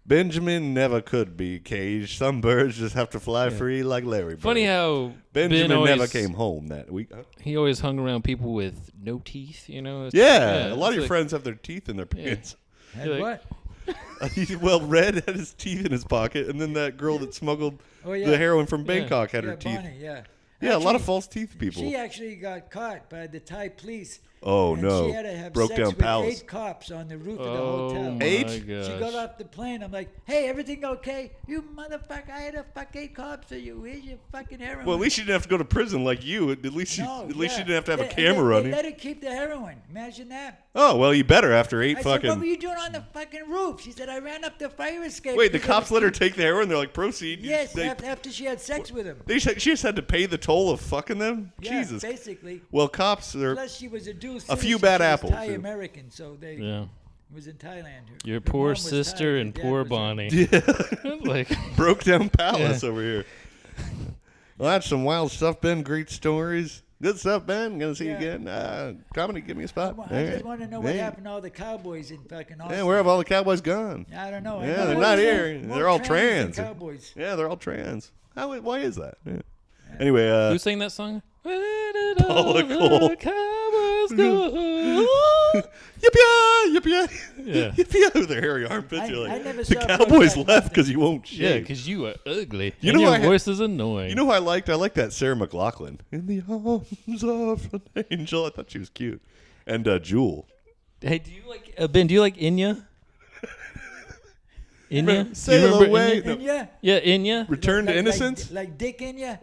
S1: Benjamin never could be caged. Some birds just have to fly free like Larry Bird.
S3: funny how
S1: Benjamin
S3: Ben always,
S1: never came home that week. Huh?
S3: He always hung around people with no teeth. You know.
S1: Yeah, a lot of
S3: it's
S1: your
S3: like-
S1: friends have their teeth in their pants.
S2: Had
S3: You're like-
S2: what?
S1: Well, Red had his teeth in his pocket, and then that girl that smuggled
S2: Oh, yeah.
S1: the heroin from Bangkok had
S2: Yeah,
S1: her teeth.
S2: Bonnie, yeah.
S1: Yeah, a lot of
S2: Actually,
S1: false teeth people.
S2: She actually got caught by the Thai police.
S1: Oh,
S2: and
S1: no.
S2: She had to have
S1: Broke
S2: sex
S1: down
S2: with
S1: palace.
S2: 8 cops on the roof of the
S3: Oh
S2: hotel.
S3: my
S1: 8?
S3: gosh.
S2: She got off the plane. I'm like, hey, everything okay? You motherfucker, I had to fuck 8 cops, so you here's your fucking heroin.
S1: Well, at least you didn't have to go to prison like you. At least you,
S2: No,
S1: at least
S2: yeah.
S1: you didn't have to have a
S2: They-
S1: camera
S2: they
S1: running.
S2: let her keep the heroin. Imagine that.
S1: Oh, well, you better after 8
S2: I said, what were
S1: fucking.
S2: you doing on the fucking roof? She said, I ran up the fire escape.
S1: Wait, the
S2: because
S1: cops
S2: I
S1: let her
S2: was-
S1: take the heroin. They're like, proceed.
S2: Yes,
S1: They,
S2: after she had sex with him.
S1: she just had to pay the toll of fucking them.
S2: Yeah,
S1: Jesus.
S2: basically.
S1: Well, cops are.
S2: Plus, she was a dual
S1: A
S2: citizen.
S1: few bad
S2: She was
S1: apples,
S2: Thai
S1: yeah.
S2: American, so they
S3: Yeah.
S2: was in Thailand.
S3: Your
S2: Her
S3: poor
S2: mom was
S3: sister
S2: Thai,
S3: and
S2: her dad
S3: poor
S2: was
S3: Bonnie.
S1: Yeah.
S3: Like
S1: Broke down palace over here. Well, that's some wild stuff, Ben. Great stories. Good stuff, Ben. Gonna see you
S2: Yeah.
S1: again. Comedy, give me a spot.
S2: I just want to know what happened to all the cowboys in fucking Austin.
S1: Yeah, where have all the cowboys gone?
S2: I don't know. I
S1: Yeah,
S2: know
S1: they're
S2: more
S1: not
S2: trans-
S1: here.
S2: more
S1: They're all
S2: trans than
S1: trans.
S2: Cowboys.
S1: Yeah, they're all trans. Why is that? Yeah. Anyway,
S3: who sang that song? Where did
S1: Paula
S3: all
S1: Cole.
S3: the cowboys go?
S1: yippee yippee
S3: Yeah.
S1: yippee with their hairy armpits. You're
S2: I
S1: like,
S2: never
S1: the
S2: saw
S1: cowboys
S2: Brokeback
S1: left because you won't
S3: Yeah,
S1: shave.
S3: because you are ugly.
S1: You
S3: and
S1: know
S3: your
S1: I had-
S3: voice is annoying.
S1: You know who I liked? I liked that Sarah McLachlan. In the arms of an angel. I thought she was cute. And Jewel.
S3: Hey, do you like Ben? Do you like Inya? Inya?
S1: Sail
S3: You remember
S1: away.
S3: Inya?
S1: No.
S2: And yeah,
S3: Yeah, Inya.
S1: Return to Innocence?
S2: like Dick in ya.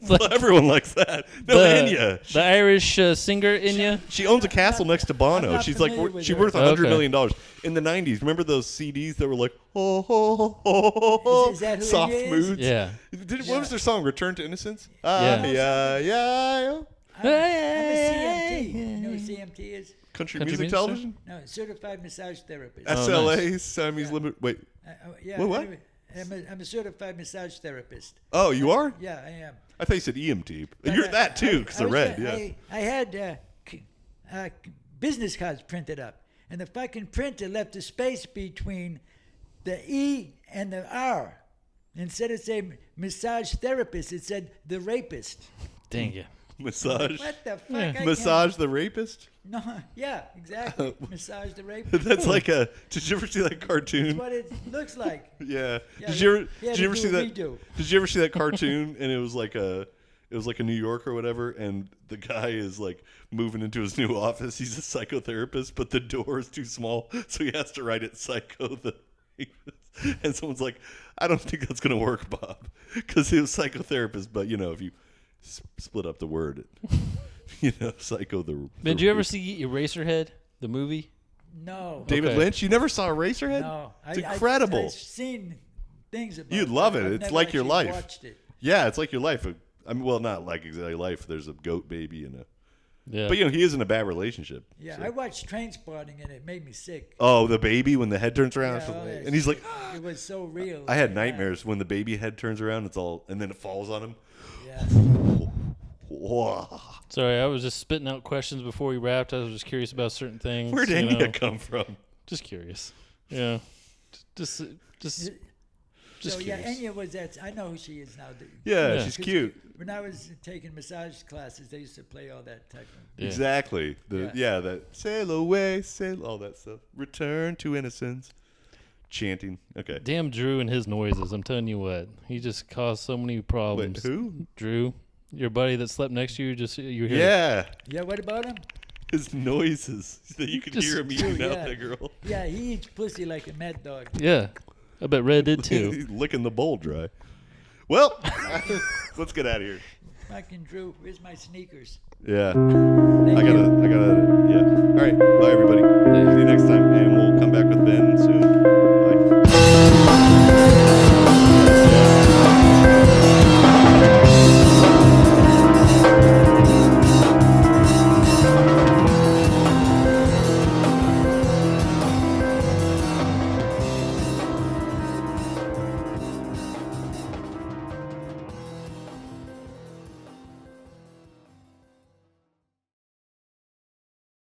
S1: Well, everyone likes that. No, Enya.
S3: The Irish singer Inya.
S1: She owns a castle next to Bono.
S2: I'm not
S1: She's like,
S2: familiar with
S1: she's
S2: her.
S1: worth $100
S3: Okay.
S1: million. In the 90s, remember those CDs that were like, oh, oh, oh, oh,
S2: Is that who
S1: soft
S2: Enya is?
S1: moods?
S3: Yeah.
S1: What was their song? Return to Innocence?
S3: Yeah.
S1: Yeah.
S2: I'm a CMT. You know what CMT is?
S1: Country
S3: Country
S1: music
S3: music
S1: television?
S2: No, certified massage therapist.
S3: Oh,
S1: SLA,
S3: nice.
S1: Sammy's Limit. Wait.
S2: Yeah.
S1: What?
S2: Anyway, I'm a certified massage therapist.
S1: Oh, you are?
S2: Yeah, I am.
S1: I thought you said EMT.
S2: But,
S1: You're that too, because I
S2: was
S1: read.
S2: gonna-
S1: Yeah.
S2: I had business cards printed up, and the fucking printer left a space between the E and the R. Instead of saying massage therapist, it said the rapist.
S3: Dang it.
S1: Massage.
S2: What the fuck?
S3: Yeah.
S2: I can't-
S1: Massage the rapist?
S2: No, yeah, exactly. Massage the rapist.
S1: That's like a. Did you ever see that
S2: That's
S1: cartoon?
S2: what it looks like.
S1: Yeah.
S2: Yeah,
S1: Did you ever?
S2: he had
S1: Did you
S2: to
S1: ever
S2: do
S1: see
S2: a
S1: that?
S2: redo.
S1: Did you ever see that cartoon? And it was like a. It was like a New York or whatever, and the guy is like moving into his new office. He's a psychotherapist, but the door is too small, so he has to write it psycho the rapist. And someone's like, I don't think that's gonna work, Bob, because he was psychotherapist. But you know, if you split up the word, psycho the.
S3: Ben, did you ever see Eraserhead, the movie?
S2: No.
S1: David
S3: Okay.
S1: Lynch? You never saw Eraserhead?
S2: No.
S1: It's incredible.
S2: I've seen things about
S1: You'd love it.
S2: I've
S1: It's
S2: never
S1: like your
S2: actually
S1: life.
S2: Watched it.
S1: Yeah, it's like your life. I mean, well, not like exactly life. There's a goat baby and a.
S3: Yeah.
S1: But he is in a bad relationship.
S2: Yeah,
S1: so.
S2: I watched Trainspotting and it made me sick.
S1: Oh, the baby when the head turns around,
S2: Yeah, oh, yeah.
S1: and he's like,
S2: It was so real.
S1: I had
S2: Yeah.
S1: nightmares when the baby head turns around. It's all, and then it falls on him.
S2: Yeah.
S1: Whoa.
S3: Sorry, I was just spitting out questions before we wrapped. I was just curious about certain things.
S1: Where'd
S3: you
S1: Enya
S3: know.
S1: come from?
S3: Just curious. Yeah. Just
S2: So yeah,
S3: curious.
S2: Enya was that. I know who she is now.
S1: Yeah,
S3: Yeah.
S1: she's
S2: 'Cause
S1: cute.
S2: When I was taking massage classes, they used to play all that type of.
S3: Yeah.
S1: Exactly.
S2: Yeah.
S1: That sail away, sail, all that stuff. Return to innocence. Chanting. Okay.
S3: Damn Drew and his noises. I'm telling you what. He just caused so many
S1: Wait,
S3: problems.
S1: who?
S3: Drew, your buddy that slept next to you, you hear
S1: Yeah.
S2: Yeah, what about him?
S1: His noises that you could
S3: Just-
S1: hear him eating out
S2: Yeah.
S1: that girl.
S2: Yeah, he eats pussy like a mad dog.
S3: Yeah. I bet Red did too.
S1: He's licking the bowl dry. Well, let's get out of here.
S2: Fucking Drew, where's my sneakers?
S1: Yeah.
S2: Thank
S1: I gotta, yeah. All right. Bye, everybody. See you next time.